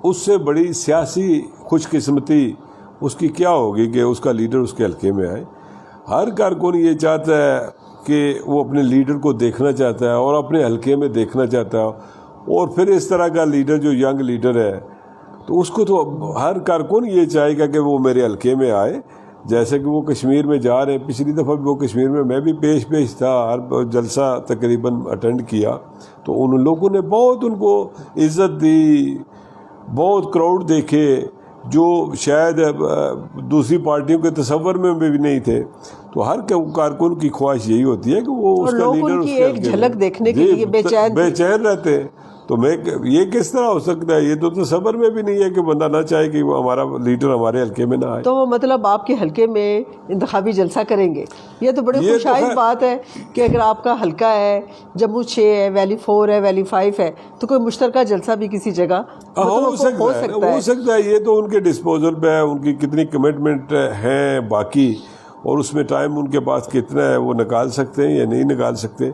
اس سے بڑی سیاسی خوش قسمتی اس کی کیا ہوگی کہ اس کا لیڈر اس کے حلقے میں آئے. ہر کارکن یہ چاہتا ہے کہ وہ اپنے لیڈر کو دیکھنا چاہتا ہے اور اپنے حلقے میں دیکھنا چاہتا ہے. اور پھر اس طرح کا لیڈر جو ینگ لیڈر ہے تو اس کو تو ہر کارکن یہ چاہے گا کہ وہ میرے حلقے میں آئے. جیسے کہ وہ کشمیر میں جا رہے ہیں، پچھلی دفعہ بھی وہ کشمیر میں بھی پیش تھا، ہر جلسہ تقریباً اٹینڈ کیا. تو ان لوگوں نے بہت ان کو عزت دی، بہت کراؤڈ دیکھے جو شاید دوسری پارٹیوں کے تصور میں بھی نہیں تھے. تو ہر کارکن کی خواہش یہی ہوتی ہے کہ وہ اس کا لیڈر اس کے ایک جھلک دیکھنے کے لیے بے چین رہتے ہیں. تو یہ کس طرح ہو سکتا ہے؟ یہ تو تصور میں بھی نہیں ہے کہ بندہ نہ چاہے کہ وہ ہمارا لیڈر ہمارے حلقے میں نہ آئے. تو مطلب آپ کے حلقے میں انتخابی جلسہ کریں گے؟ یہ تو بڑی خوشائن بات ہے کہ اگر آپ کا حلقہ ہے، جموں 6 ہے، ویلی 4 ہے، ویلی 5 ہے، تو کوئی مشترکہ جلسہ بھی کسی جگہ ہو سکتا ہے. یہ تو ان کے ڈسپوزل پہ ہے، ان کی کتنی کمٹمنٹ ہیں باقی، اور اس میں ٹائم ان کے پاس کتنا ہے، وہ نکال سکتے ہیں یا نہیں نکال سکتے.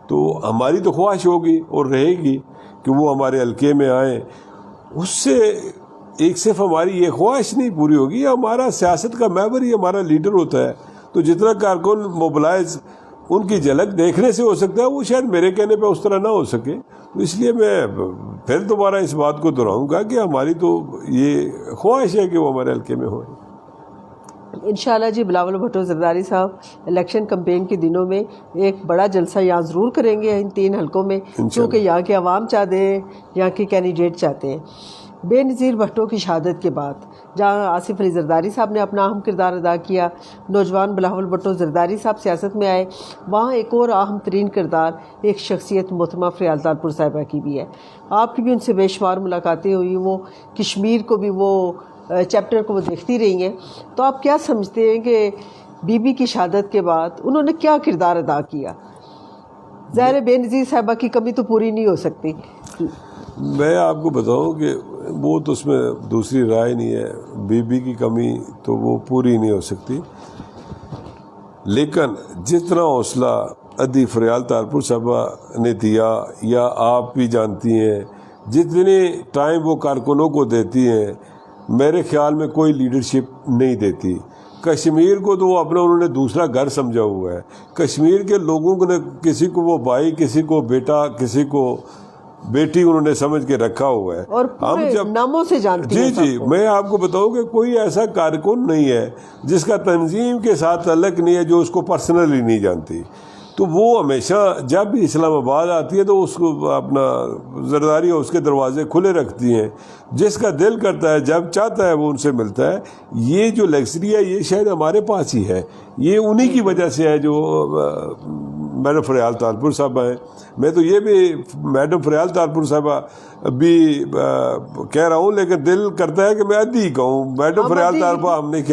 تو ہماری تو خواہش ہوگی اور رہے گی کہ وہ ہمارے حلقے میں آئیں. اس سے ایک صرف ہماری یہ خواہش نہیں پوری ہوگی، ہمارا سیاست کا محور ہی ہمارا لیڈر ہوتا ہے. تو جتنا کارکن موبلائز ان کی جھلک دیکھنے سے ہو سکتا ہے، وہ شاید میرے کہنے پہ اس طرح نہ ہو سکے. تو اس لیے میں پھر دوبارہ اس بات کو دہراؤں گا کہ ہماری تو یہ خواہش ہے کہ وہ ہمارے حلقے میں ہوئے. انشاءاللہ جی. بلاول بھٹو زرداری صاحب الیکشن کمپین کے دنوں میں ایک بڑا جلسہ یہاں ضرور کریں گے ان 3 حلقوں میں، کیونکہ یہاں کے عوام چاہتے ہیں، یہاں کے کینڈیڈیٹ چاہتے ہیں. بے نظیر بھٹو کی شہادت کے بعد جہاں آصف علی زرداری صاحب نے اپنا اہم کردار ادا کیا، نوجوان بلاول بھٹو زرداری صاحب سیاست میں آئے، وہاں ایک اور اہم ترین کردار ایک شخصیت محترمہ فریال تالپور صاحبہ کی بھی ہے. آپ کی بھی ان سے بے شمار ملاقاتیں ہوئی، وہ کشمیر کو بھی وہ چیپٹر کو وہ دیکھتی رہی ہیں. تو آپ کیا سمجھتے ہیں کہ بی بی کی شہادت کے بعد انہوں نے کیا کردار ادا کیا؟ ظاہر بے نظیر صاحبہ کی کمی تو پوری نہیں ہو سکتی. میں آپ کو بتاؤں کہ وہ تو اس میں دوسری رائے نہیں ہے، بی بی کی کمی تو وہ پوری نہیں ہو سکتی. لیکن جتنا حوصلہ ادی فریال تالپور صاحبہ نے دیا، یا آپ بھی جانتی ہیں جتنے ٹائم وہ کارکنوں کو دیتی ہیں، میرے خیال میں کوئی لیڈرشپ نہیں دیتی. کشمیر کو تو وہ اپنا انہوں نے دوسرا گھر سمجھا ہوا ہے. کشمیر کے لوگوں نے کسی کو وہ بھائی، کسی کو بیٹا، کسی کو بیٹی انہوں نے سمجھ کے رکھا ہوا ہے، اور ہم جب ناموں سے جانتے ہیں. جی میں آپ کو بتاؤں کہ کوئی ایسا کارکن نہیں ہے جس کا تنظیم کے ساتھ تعلق نہیں ہے جو اس کو پرسنلی نہیں جانتی. تو وہ ہمیشہ جب بھی اسلام آباد آتی ہے تو اس کو اپنا زرداری اور اس کے دروازے کھلے رکھتی ہیں. جس کا دل کرتا ہے، جب چاہتا ہے وہ ان سے ملتا ہے. یہ جو لیگسی ہے یہ شاید ہمارے پاس ہی ہے، یہ انہی کی وجہ سے ہے جو میڈم فریال طالپور صاحبہ ہیں. میں تو یہ بھی میڈم فریال طالپور صاحبہ بھی کہہ رہا ہوں، لیکن دل کرتا ہے کہ میں ادھی کہوں، میڈم فریال طالبہ ہم نہیں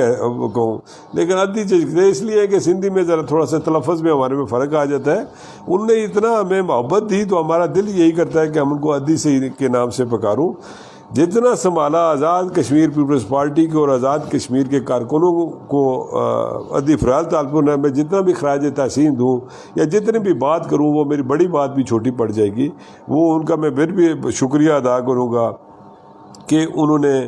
کہوں، لیکن ادھی چیز اس لیے کہ سندھی میں ذرا تھوڑا سا تلفظ میں ہمارے میں فرق آ جاتا ہے. ان نے اتنا ہمیں محبت دی تو ہمارا دل یہی کرتا ہے کہ ہم ان کو ادھی سے کے نام سے پکاروں. جتنا سنبھالا آزاد کشمیر پیپلز پارٹی کے اور آزاد کشمیر کے کارکنوں کو ادھی فریال طالپور نے، میں جتنا بھی خراج تحسین دوں یا جتنی بھی بات کروں وہ میری بڑی بات بھی چھوٹی پڑ جائے گی. وہ ان کا میں پھر بھی شکریہ ادا کروں گا کہ انہوں نے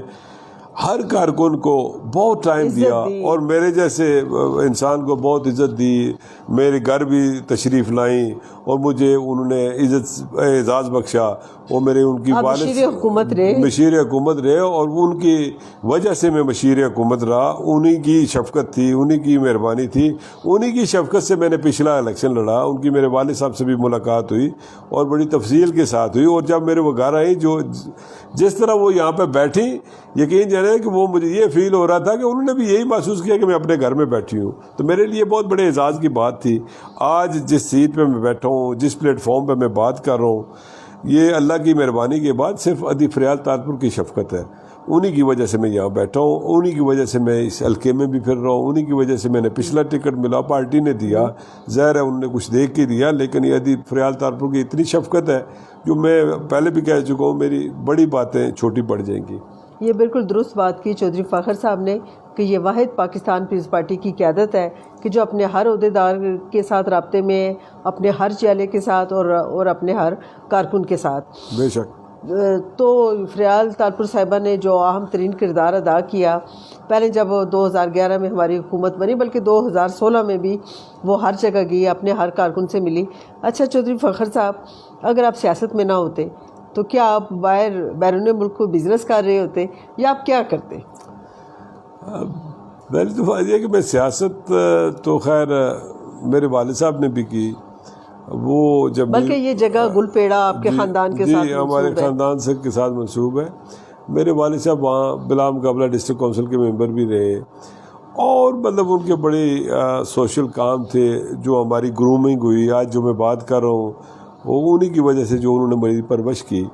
ہر کارکن کو بہت ٹائم دیا اور میرے جیسے انسان کو بہت عزت دی. میرے گھر بھی تشریف لائیں اور مجھے انہوں نے اعزاز بخشا، اور میرے ان کی والد مشیر حکومت رہے اور ان کی وجہ سے میں مشیر حکومت رہا. انہی کی شفقت تھی، انہی کی مہربانی تھی، انہی کی شفقت سے میں نے پچھلا الیکشن لڑا. ان کی میرے والد صاحب سے بھی ملاقات ہوئی اور بڑی تفصیل کے ساتھ ہوئی. اور جب میرے وہ گھر آئی، جو جس طرح وہ یہاں پہ بیٹھی، یقین جانے کہ وہ مجھے یہ فیل ہو رہا تھا کہ انہوں نے بھی یہی محسوس کیا کہ میں اپنے گھر میں بیٹھی ہوں. تو میرے لیے بہت بڑے اعزاز کی بات تھی. آج جس سیٹ پہ میں بیٹھا ہوں، جس پلیٹ فارم پہ میں بات کر رہا ہوں، یہ اللہ کی مہربانی کے بعد صرف ادھی فریال طالپور کی شفقت ہے. انہی کی وجہ سے میں یہاں بیٹھا ہوں، انہی کی وجہ سے میں اس حلقے میں بھی پھر رہا ہوں، انہی کی وجہ سے میں نے پچھلا ٹکٹ ملا، پارٹی نے دیا، ظاہر ہے انہوں نے کچھ دیکھ کے دیا، لیکن یہ ادھی فریال طالپور کی اتنی شفقت ہے جو میں پہلے بھی کہہ چکا ہوں، میری بڑی باتیں چھوٹی پڑ جائیں گی. یہ بالکل درست بات کی چودھری فخر صاحب نے کہ یہ واحد پاکستان پیپلز پارٹی کی قیادت ہے کہ جو اپنے ہر عہدیدار کے ساتھ رابطے میں، اپنے ہر چہلے کے ساتھ اور اپنے ہر کارکن کے ساتھ. بے شک. تو فریال طالپور صاحبہ نے جو اہم ترین کردار ادا کیا، پہلے جب 2011 میں ہماری حکومت بنی، بلکہ 2016 میں بھی وہ ہر جگہ گئی، اپنے ہر کارکن سے ملی. اچھا چودھری فخر صاحب، اگر آپ سیاست میں نہ ہوتے تو کیا آپ بیرون ملک کو بزنس کر رہے ہوتے یا آپ کیا کرتے؟ پہلی تو بات یہ کہ میں سیاست تو خیر میرے والد صاحب نے بھی کی، وہ جب بلکہ یہ جگہ گل پیڑا آپ کے خاندان کے ساتھ جی ہمارے خاندان سے کے ساتھ منسوب ہے. میرے والد صاحب وہاں بلا مقابلہ ڈسٹرکٹ کونسل کے ممبر بھی رہے، اور مطلب ان کے بڑے سوشل کام تھے جو ہماری گرومنگ ہوئی. آج جو میں بات کر رہا ہوں وہ انہی کی وجہ سے جو انہوں نے میری پرورش کی.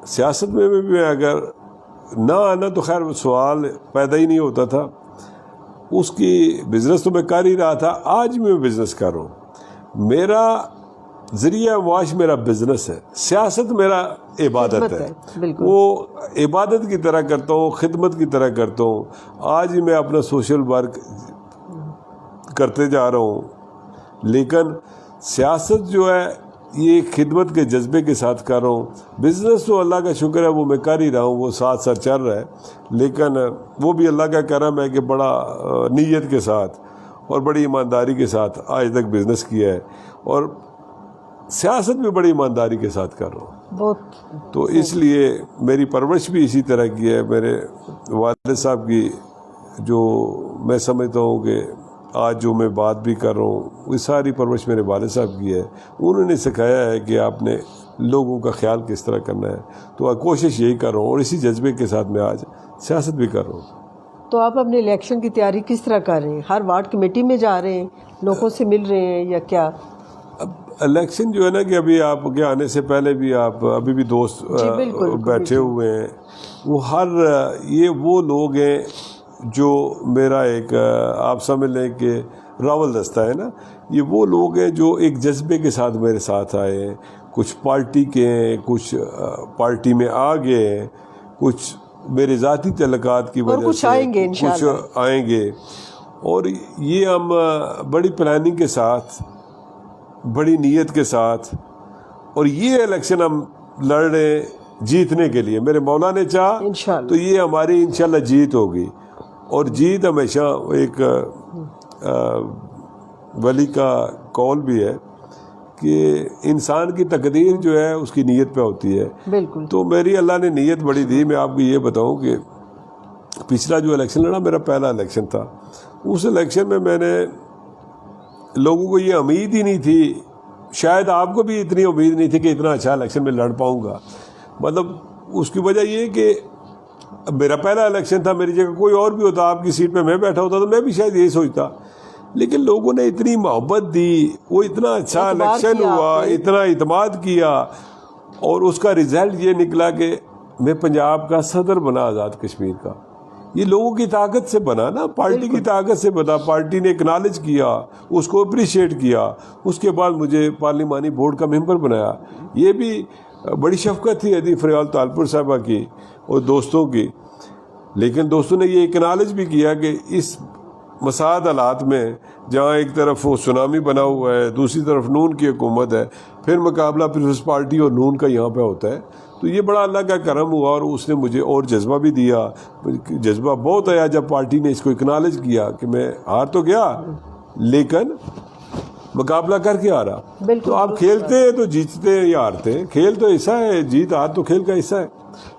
سیاست میں بھی اگر نہ آنا تو خیر وہ سوال پیدا ہی نہیں ہوتا تھا. اس کی بزنس تو میں کر ہی رہا تھا، آج میں بزنس کر رہا ہوں. میرا ذریعہ معاش میرا بزنس ہے، سیاست میرا عبادت ہے. وہ عبادت کی طرح کرتا ہوں، خدمت کی طرح کرتا ہوں. آج ہی میں اپنا سوشل ورک کرتے جا رہا ہوں، لیکن سیاست جو ہے یہ خدمت کے جذبے کے ساتھ کر رہا ہوں. بزنس تو اللہ کا شکر ہے وہ میں کر ہی رہا ہوں، وہ ساتھ ساتھ چل رہا ہے، لیکن وہ بھی اللہ کا کرم ہے کہ بڑا نیت کے ساتھ اور بڑی ایمانداری کے ساتھ آج تک بزنس کیا ہے، اور سیاست بھی بڑی ایمانداری کے ساتھ کر رہا ہوں. تو اس لیے میری پرورش بھی اسی طرح کی ہے. میرے والد صاحب کی جو میں سمجھتا ہوں کہ آج جو میں بات بھی کر رہا ہوں وہ ساری پرورش میرے والد صاحب کی ہے. انہوں نے سکھایا ہے کہ آپ نے لوگوں کا خیال کس طرح کرنا ہے. تو کوشش یہی کر رہا ہوں اور اسی جذبے کے ساتھ میں آج سیاست بھی کر رہا ہوں. تو آپ اپنے الیکشن کی تیاری کس طرح کر رہے ہیں؟ ہر وارڈ کمیٹی میں جا رہے ہیں، لوگوں سے مل رہے ہیں یا کیا؟ اب الیکشن جو ہے نا کہ ابھی آپ کے آنے سے پہلے بھی آپ ابھی بھی دوست بیٹھے ہوئے ہیں، وہ لوگ ہیں جو میرا ایک آپ سمجھ لیں کہ راول دستہ ہے نا، یہ وہ لوگ ہیں جو ایک جذبے کے ساتھ میرے ساتھ آئے ہیں. کچھ پارٹی کے ہیں، کچھ پارٹی میں آ گئے ہیں، کچھ میرے ذاتی تعلقات کی وجہ سے کچھ آئیں گے. اور یہ ہم بڑی پلاننگ کے ساتھ، بڑی نیت کے ساتھ، اور یہ الیکشن ہم لڑ رہے ہیں جیتنے کے لیے. میرے مولا نے چاہا تو یہ ہماری انشاءاللہ جیت ہوگی. اور جیت ہمیشہ ایک ولی کا قول بھی ہے کہ انسان کی تقدیر جو ہے اس کی نیت پہ ہوتی ہے. بالکل. تو میری اللہ نے نیت بڑی دی. میں آپ کو یہ بتاؤں کہ پچھلا جو الیکشن لڑا میرا پہلا الیکشن تھا. اس الیکشن میں نے لوگوں کو یہ امید ہی نہیں تھی، شاید آپ کو بھی اتنی امید نہیں تھی کہ اتنا اچھا الیکشن میں لڑ پاؤں گا. مطلب اس کی وجہ یہ کہ میرا پہلا الیکشن تھا، میری جگہ کوئی اور بھی ہوتا، آپ کی سیٹ پہ میں بیٹھا ہوتا تو میں بھی شاید یہی سوچتا لیکن لوگوں نے اتنی محبت دی, وہ اتنا اچھا الیکشن ہوا, اتنا اعتماد کیا, اور اس کا رزلٹ یہ نکلا کہ میں پنجاب کا صدر بنا آزاد کشمیر کا. یہ لوگوں کی طاقت سے بنا نا, پارٹی کی طاقت سے بنا. پارٹی نے اکنالج کیا, اس کو اپریشیٹ کیا, اس کے بعد مجھے پارلیمانی بورڈ کا ممبر بنایا. یہ بھی بڑی شفقت تھی ادی فریال تالپور صاحبہ کی اور دوستوں کی. لیکن دوستوں نے یہ اکنالج بھی کیا کہ اس مساعد حالات میں جہاں ایک طرف وہ سونامی بنا ہوا ہے, دوسری طرف نون کی حکومت ہے, پھر مقابلہ پیپلز پارٹی اور نون کا یہاں پہ ہوتا ہے, تو یہ بڑا اللہ کا کرم ہوا. اور اس نے مجھے اور جذبہ بھی دیا. جذبہ بہت آیا جب پارٹی نے اس کو اکنالج کیا کہ میں ہار تو گیا لیکن مقابلہ کر کے آ رہا. تو آپ کھیلتے ہیں تو جیتتے ہیں یا ہارتے ہیں, کھیل تو ایسا ہے, جیت ہار تو کھیل کا حصہ ہے.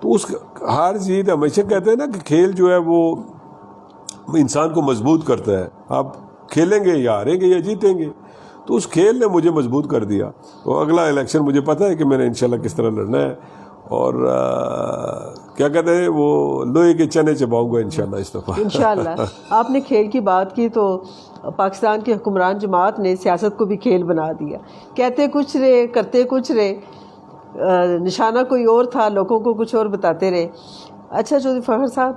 تو اس ہار جیت ہمیشہ کہتے ہیں نا کہ کھیل جو ہے وہ انسان کو مضبوط کرتا ہے. آپ کھیلیں گے یا ہاریں گے یا جیتیں گے. تو اس کھیل نے مجھے مضبوط کر دیا. تو اگلا الیکشن مجھے پتہ ہے کہ میں نے انشاءاللہ کس طرح لڑنا ہے, اور کیا کہتے ہیں وہ لوہے کے چنے چباؤں گا انشاءاللہ اس دفعہ. انشاءاللہ. آپ نے کھیل کی بات کی تو پاکستان کی حکمران جماعت نے سیاست کو بھی کھیل بنا دیا. کہتے کچھ رہے, کرتے کچھ رہے, نشانہ کوئی اور تھا, لوگوں کو کچھ اور بتاتے رہے. اچھا چودھری فخر صاحب,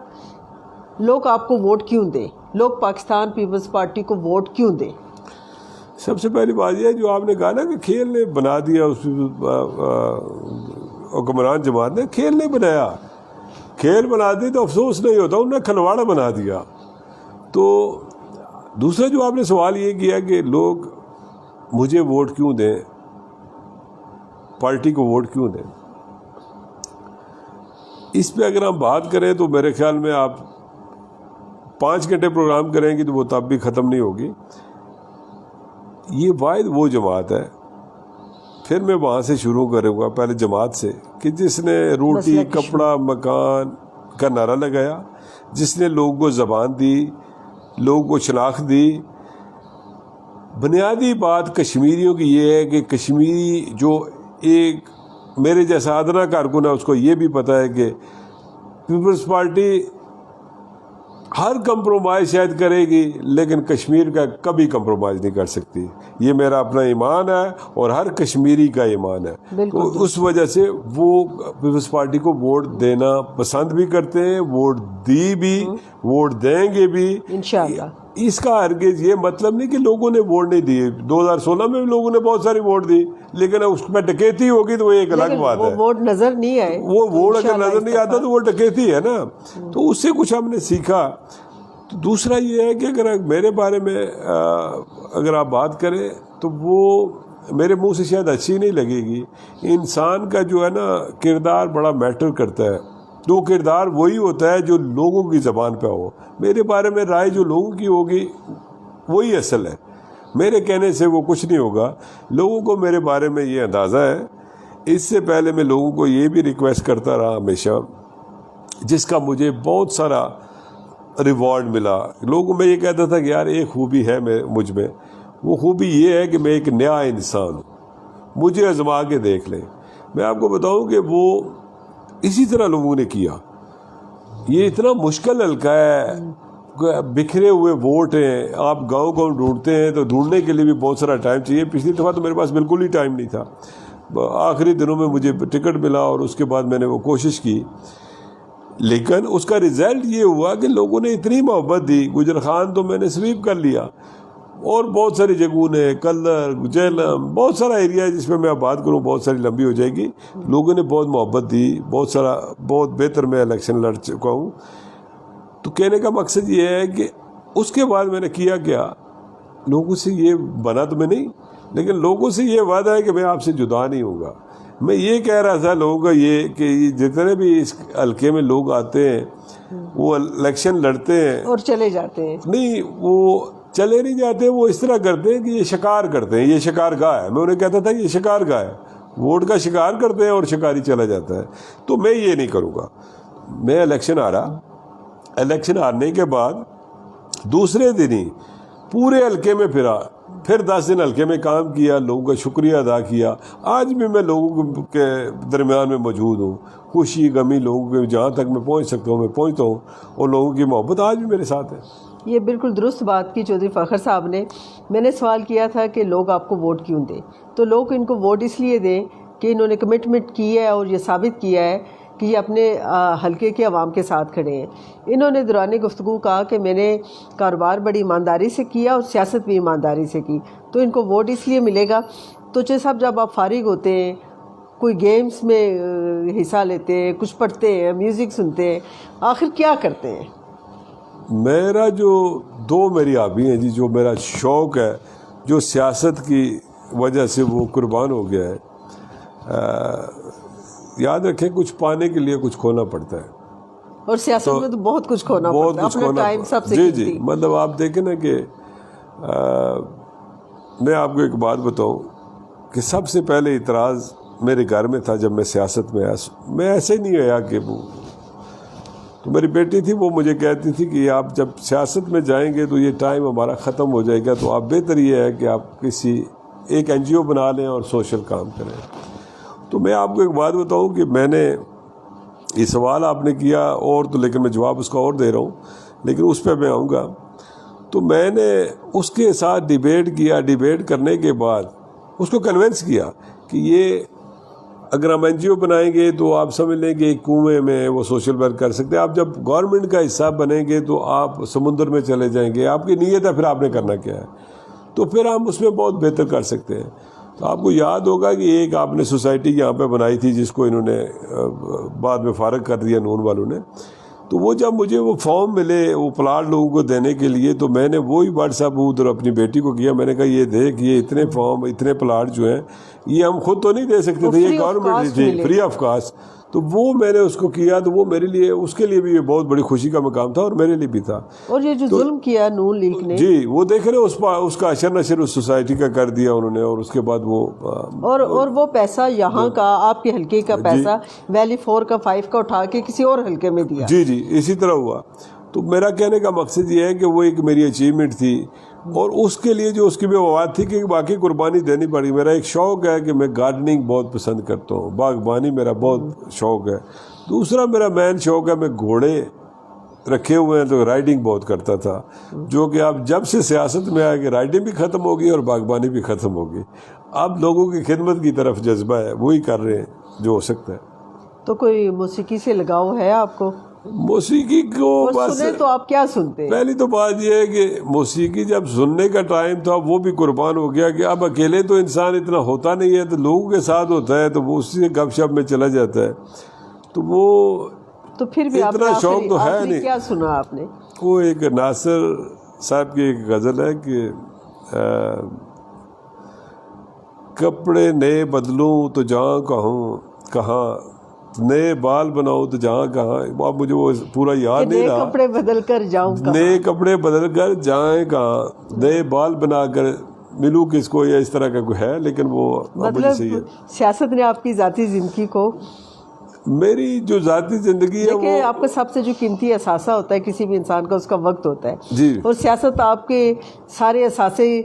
لوگ آپ کو ووٹ کیوں دیں؟ لوگ پاکستان پیپلز پارٹی کو ووٹ کیوں دیں؟ سب سے پہلی بات یہ ہے جو آپ نے کہا نا کہ کھیل نے بنا دیا, اس حکمران جماعت نے کھیل نہیں بنایا. کھیل بنا دی تو افسوس نہیں ہوتا, انہوں نے کھلواڑا بنا دیا. تو دوسرا جو آپ نے سوال یہ کیا کہ لوگ مجھے ووٹ کیوں دیں, پارٹی کو ووٹ کیوں دیں, اس پہ اگر ہم بات کریں تو میرے خیال میں آپ 5 گھنٹے پروگرام کریں گے تو وہ تب بھی ختم نہیں ہوگی. یہ واحد وہ جماعت ہے, پھر میں وہاں سے شروع کروں گا پہلے جماعت سے, کہ جس نے روٹی کپڑا مکان کا نعرہ لگایا, جس نے لوگوں کو زبان دی, لوگوں کو شناخت دی. بنیادی بات کشمیریوں کی یہ ہے کہ کشمیری جو ایک میرے جیسا ادنا کارکن ہے اس کو یہ بھی پتہ ہے کہ پیپلز پارٹی ہر کمپرومائز شاید کرے گی لیکن کشمیر کا کبھی کمپرومائز نہیں کر سکتی. یہ میرا اپنا ایمان ہے اور ہر کشمیری کا ایمان ہے. تو اس وجہ سے وہ پیپلز پارٹی کو ووٹ دینا پسند بھی کرتے ہیں, ووٹ دی بھی, ووٹ دیں گے بھی انشاءاللہ. اس کا ہرگز یہ مطلب نہیں کہ لوگوں نے ووٹ نہیں دیے. 2016 میں بھی لوگوں نے بہت ساری ووٹ دی, لیکن اس میں ڈکیتی ہوگی تو وہ ایک الگ بات ہے. ووٹ نظر نہیں آئے, وہ ووٹ اگر نظر نہیں آتا تو وہ ڈکیتی ہے نا. تو اس سے کچھ ہم نے سیکھا. تو دوسرا یہ ہے کہ اگر میرے بارے میں اگر آپ بات کریں تو وہ میرے منہ سے شاید اچھی نہیں لگے گی. انسان کا جو ہے نا کردار بڑا میٹر کرتا ہے. تو کردار وہی ہوتا ہے جو لوگوں کی زبان پہ ہو. میرے بارے میں رائے جو لوگوں کی ہوگی وہی اصل ہے, میرے کہنے سے وہ کچھ نہیں ہوگا. لوگوں کو میرے بارے میں یہ اندازہ ہے. اس سے پہلے میں لوگوں کو یہ بھی ریکویسٹ کرتا رہا ہمیشہ, جس کا مجھے بہت سارا ریوارڈ ملا. لوگوں میں یہ کہتا تھا کہ یار ایک خوبی ہے مجھ میں, وہ خوبی یہ ہے کہ میں ایک نیا انسان ہوں, مجھے آزما کے دیکھ لیں. میں آپ کو بتاؤں کہ وہ اسی طرح لوگوں نے کیا. یہ اتنا مشکل حلقہ ہے, بکھرے ہوئے ووٹ ہیں, آپ گاؤں گاؤں ڈھونڈتے ہیں تو ڈھونڈنے کے لیے بھی بہت سارا ٹائم چاہیے. پچھلی دفعہ تو میرے پاس بالکل ہی ٹائم نہیں تھا. آخری دنوں میں مجھے ٹکٹ ملا اور اس کے بعد میں نے وہ کوشش کی, لیکن اس کا رزلٹ یہ ہوا کہ لوگوں نے اتنی محبت دی. گجر خان تو میں نے سویپ کر لیا, اور بہت ساری جگہوں نے, کلر, جہلم, بہت سارا ایریا ہے جس پہ میں اب بات کروں بہت ساری لمبی ہو جائے گی. لوگوں نے بہت محبت دی, بہت بہتر میں الیکشن لڑ چکا ہوں. تو کہنے کا مقصد یہ ہے کہ اس کے بعد میں نے کیا کیا, لوگوں سے یہ بنا تو میں نہیں, لیکن لوگوں سے یہ وعدہ ہے کہ میں آپ سے جدا نہیں ہوں گا. میں یہ کہہ رہا تھا لوگوں کا یہ کہ جتنے بھی اس حلقے میں لوگ آتے ہیں وہ الیکشن لڑتے ہیں اور چلے جاتے ہیں. نہیں, وہ چلے نہیں جاتے, وہ اس طرح کرتے ہیں کہ یہ شکار کرتے ہیں. یہ شکار گاہ ہے, میں انہیں کہتا تھا یہ شکار گاہ ہے, ووٹ کا شکار کرتے ہیں اور شکاری چلا جاتا ہے. تو میں یہ نہیں کروں گا. میں الیکشن ہارا, الیکشن ہارنے کے بعد دوسرے دن ہی پورے حلقے میں پھرا, پھر 10 دن حلقے میں کام کیا, لوگوں کا شکریہ ادا کیا. آج بھی میں لوگوں کے درمیان میں موجود ہوں. خوشی غمی لوگوں کے جہاں تک میں پہنچ سکتا ہوں میں پہنچتا ہوں, اور لوگوں کی محبت آج بھی میرے ساتھ ہے. یہ بالکل درست بات کی چودھری فخر صاحب نے. میں نے سوال کیا تھا کہ لوگ آپ کو ووٹ کیوں دیں، تو لوگ ان کو ووٹ اس لیے دیں کہ انہوں نے کمٹمنٹ کی ہے اور یہ ثابت کیا ہے کہ یہ اپنے حلقے کے عوام کے ساتھ کھڑے ہیں. انہوں نے دوران گفتگو کہا کہ میں نے کاروبار بڑی ایمانداری سے کیا اور سیاست بھی ایمانداری سے کی، تو ان کو ووٹ اس لیے ملے گا. تو چودھری صاحب جب آپ فارغ ہوتے ہیں، کوئی گیمز میں حصہ لیتے ہیں، کچھ پڑھتے ہیں، میوزک سنتے ہیں، آخر کیا کرتے ہیں؟ میرا جو میری ہابی ہیں جی، جو میرا شوق ہے، جو سیاست کی وجہ سے وہ قربان ہو گیا ہے. یاد رکھیں کچھ پانے کے لیے کچھ کھونا پڑتا ہے، اور سیاست میں تو بہت کچھ کھونا پڑتا ہے، اپنا ٹائم سب سے جی جی. مطلب آپ دیکھیں نا کہ میں آپ کو ایک بات بتاؤں کہ سب سے پہلے اعتراض میرے گھر میں تھا جب میں سیاست میں آیا. میں ایسے ہی نہیں آیا کہ وہ تو میری بیٹی تھی، وہ مجھے کہتی تھی کہ آپ جب سیاست میں جائیں گے تو یہ ٹائم ہمارا ختم ہو جائے گا، تو آپ بہتر یہ ہے کہ آپ کسی ایک NGO بنا لیں اور سوشل کام کریں. تو میں آپ کو ایک بات بتاؤں کہ میں نے یہ سوال آپ نے کیا اور تو، لیکن میں جواب اس کا اور دے رہا ہوں، لیکن اس پہ میں آؤں گا. تو میں نے اس کے ساتھ ڈیبیٹ کیا. ڈیبیٹ کرنے کے بعد اس کو کنونس کیا کہ یہ اگر ہم NGO بنائیں گے تو آپ سمجھ لیں کہ ایک کنویں میں وہ سوشل ورک کر سکتے ہیں. آپ جب گورنمنٹ کا حصہ بنیں گے تو آپ سمندر میں چلے جائیں گے. آپ کی نیت ہے، پھر آپ نے کرنا کیا ہے، تو پھر ہم اس میں بہت بہتر کر سکتے ہیں. تو آپ کو یاد ہوگا کہ ایک آپ نے سوسائٹی یہاں پہ بنائی تھی جس کو انہوں نے بعد میں فارغ کر دیا نون والوں نے. تو وہ جب مجھے وہ فارم ملے وہ پلاٹ لوگوں کو دینے کے لیے، تو میں نے وہی واٹس ایپ ادھر اپنی بیٹی کو کیا. میں نے کہا یہ دیکھ، یہ اتنے فارم، اتنے پلاٹ جو ہیں یہ ہم خود تو نہیں دے سکتے تھے، یہ گورنمنٹ تھی فری آف کاسٹ. تو وہ میں نے اس کو کیا، تو وہ میرے لیے، اس کے لیے بھی یہ بہت بڑی خوشی کا مقام تھا اور میرے لیے بھی تھا. اور یہ جو ظلم کیا نون لیگ نے، جی وہ دیکھ رہے اس کا اشر نشر اس سوسائٹی کا کر دیا انہوں نے، اور اس کے بعد وہ اور وہ پیسہ یہاں کا آپ کے حلقے کا پیسہ ویلی 4 کا 5 کا اٹھا کے کسی اور حلقے میں دیا. جی اسی طرح ہوا. تو میرا کہنے کا مقصد یہ ہے کہ وہ ایک میری اچیومنٹ تھی، اور اس کے لیے جو اس کی بھی مواد تھی کہ باقی قربانی دینی پڑی. میرا ایک شوق ہے کہ میں گارڈننگ بہت پسند کرتا ہوں، باغبانی میرا بہت شوق ہے. دوسرا میرا مین شوق ہے، میں گھوڑے رکھے ہوئے ہیں تو رائڈنگ بہت کرتا تھا، جو کہ اب جب سے سیاست میں آئے کہ رائڈنگ بھی ختم ہوگی اور باغبانی بھی ختم ہوگی. اب لوگوں کی خدمت کی طرف جذبہ ہے، وہی کر رہے ہیں جو ہو سکتا ہے. تو کوئی موسیقی سے لگاؤ ہے آپ کو؟ موسیقی کو بس سنیں تو آپ کیا سنتے ہیں؟ پہلی تو بات یہ ہے کہ موسیقی جب سننے کا ٹائم تھا وہ بھی قربان ہو گیا، کہ اب اکیلے تو انسان اتنا ہوتا نہیں ہے، تو لوگوں کے ساتھ ہوتا ہے تو وہ اسی سے گپ شپ میں چلا جاتا ہے. تو وہ تو پھر بھی اتنا شوق تو ہے نہیں. کیا سنا آپ نے؟ وہ ایک ناصر صاحب کی ایک غزل ہے کہ کپڑے نئے بدلوں تو جہاں کہاں، نئے بال بناؤ تو جہاں کہاں. اب مجھے وہ پورا یاد نہیں رہا. نئے کپڑے بدل کر جاؤں کہاں، نئے کپڑے بدل کر جائیں کہاں، نئے بال بنا کر ملوں کس کو، یا اس طرح کا کوئی ہے. لیکن وہ مطلب سیاست نے آپ کی ذاتی زندگی کو، میری جو ذاتی زندگی ہے وہ آپ کا سب سے جو قیمتی اثاثہ ہوتا ہے کسی بھی انسان کا، اس کا وقت ہوتا ہے. جی. اور سیاست آپ کے سارے اثاثے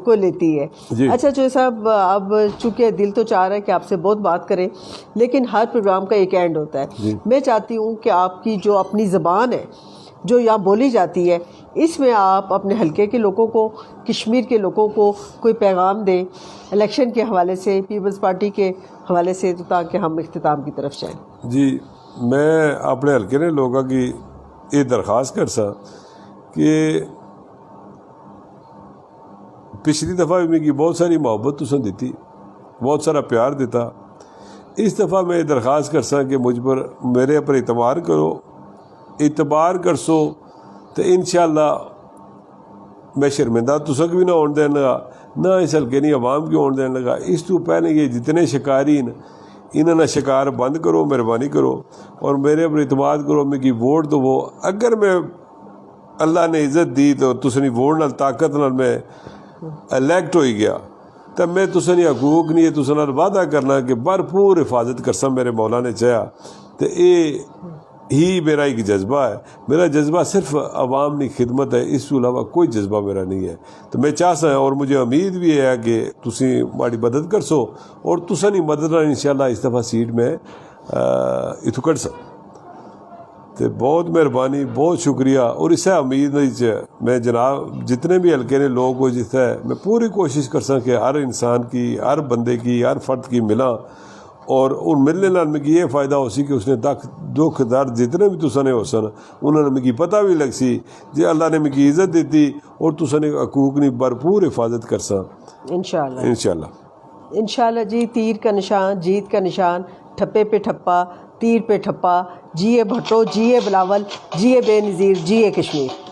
کو لیتی ہے. اچھا چودھری صاحب، اب چونکہ دل تو چاہ رہا ہے کہ آپ سے بہت بات کریں، لیکن ہر پروگرام کا ایک اینڈ ہوتا ہے. میں چاہتی ہوں کہ آپ کی جو اپنی زبان ہے جو یہاں بولی جاتی ہے، اس میں آپ اپنے حلقے کے لوگوں کو، کشمیر کے لوگوں کو کوئی پیغام دیں الیکشن کے حوالے سے، پیپلز پارٹی کے حوالے سے، تاکہ ہم اختتام کی طرف جائیں. جی میں اپنے حلقے نے لوگوں کی یہ درخواست کر سا کہ پچھلی دفعہ بھی میری بہت ساری محبت تساں دیتی، بہت سارا پیار دیتا. اس دفعہ میں درخواست کر سا کہ مجھ پر، میرے پر اعتبار کر سو تو انشاءاللہ میں شرمندہ تسک بھی نہ ہون دین لگا، نہ اس حلقے نہیں عوام کی ہون دین لگا. اس تو پہلے یہ جتنے شکارین انہوں نے شکار بند کرو، مہربانی کرو اور میرے پر اعتماد کرو. میری ووٹ دو، وہ اگر میں اللہ نے عزت دی تو تسنی ووٹ نال طاقت نال میں الیکٹ ہوئی گیا، تب میں تسنی حقوق نہیں ہے تسن نال وعدہ کرنا کہ بھرپور حفاظت کرسا میرے مولا نے چاہیا. تو یہ ہی میرا ایک جذبہ ہے. میرا جذبہ صرف عوام کی خدمت ہے، اس کے علاوہ کوئی جذبہ میرا نہیں ہے. تو میں چاہتا ہوں اور مجھے امید بھی ہے کہ تسی ماڑی مدد کر سو، اور تسنی مدد نال انشاءاللہ اس دفعہ سیٹ میں اتو کر سا. تو بہت مہربانی، بہت شکریہ. اور اس سے امید نہیں میں جناب جتنے بھی حلقے نے لوگوں کو جس ہے میں پوری کوشش کرساں کہ ہر انسان کی، ہر بندے کی، ہر فرد کی ملا، اور ان ملنے نال مکی یہ فائدہ ہو سی کہ اس نے دکھ درد جتنے بھی تسا نے ہو سن انہوں نے مکی پتہ بھی لگ سی جی اللہ نے مکی عزت دیتی اور تسا نے حقوق نے بھرپور حفاظت کرساں انشاءاللہ. انشاءاللہ جی. تیر کا نشان، جیت کا نشان، ٹھپے پہ ٹھپا، تیر پہ ٹھپا. جیے بھٹو، جیے بلاول، جیے بے نظیر، جیے کشمیر.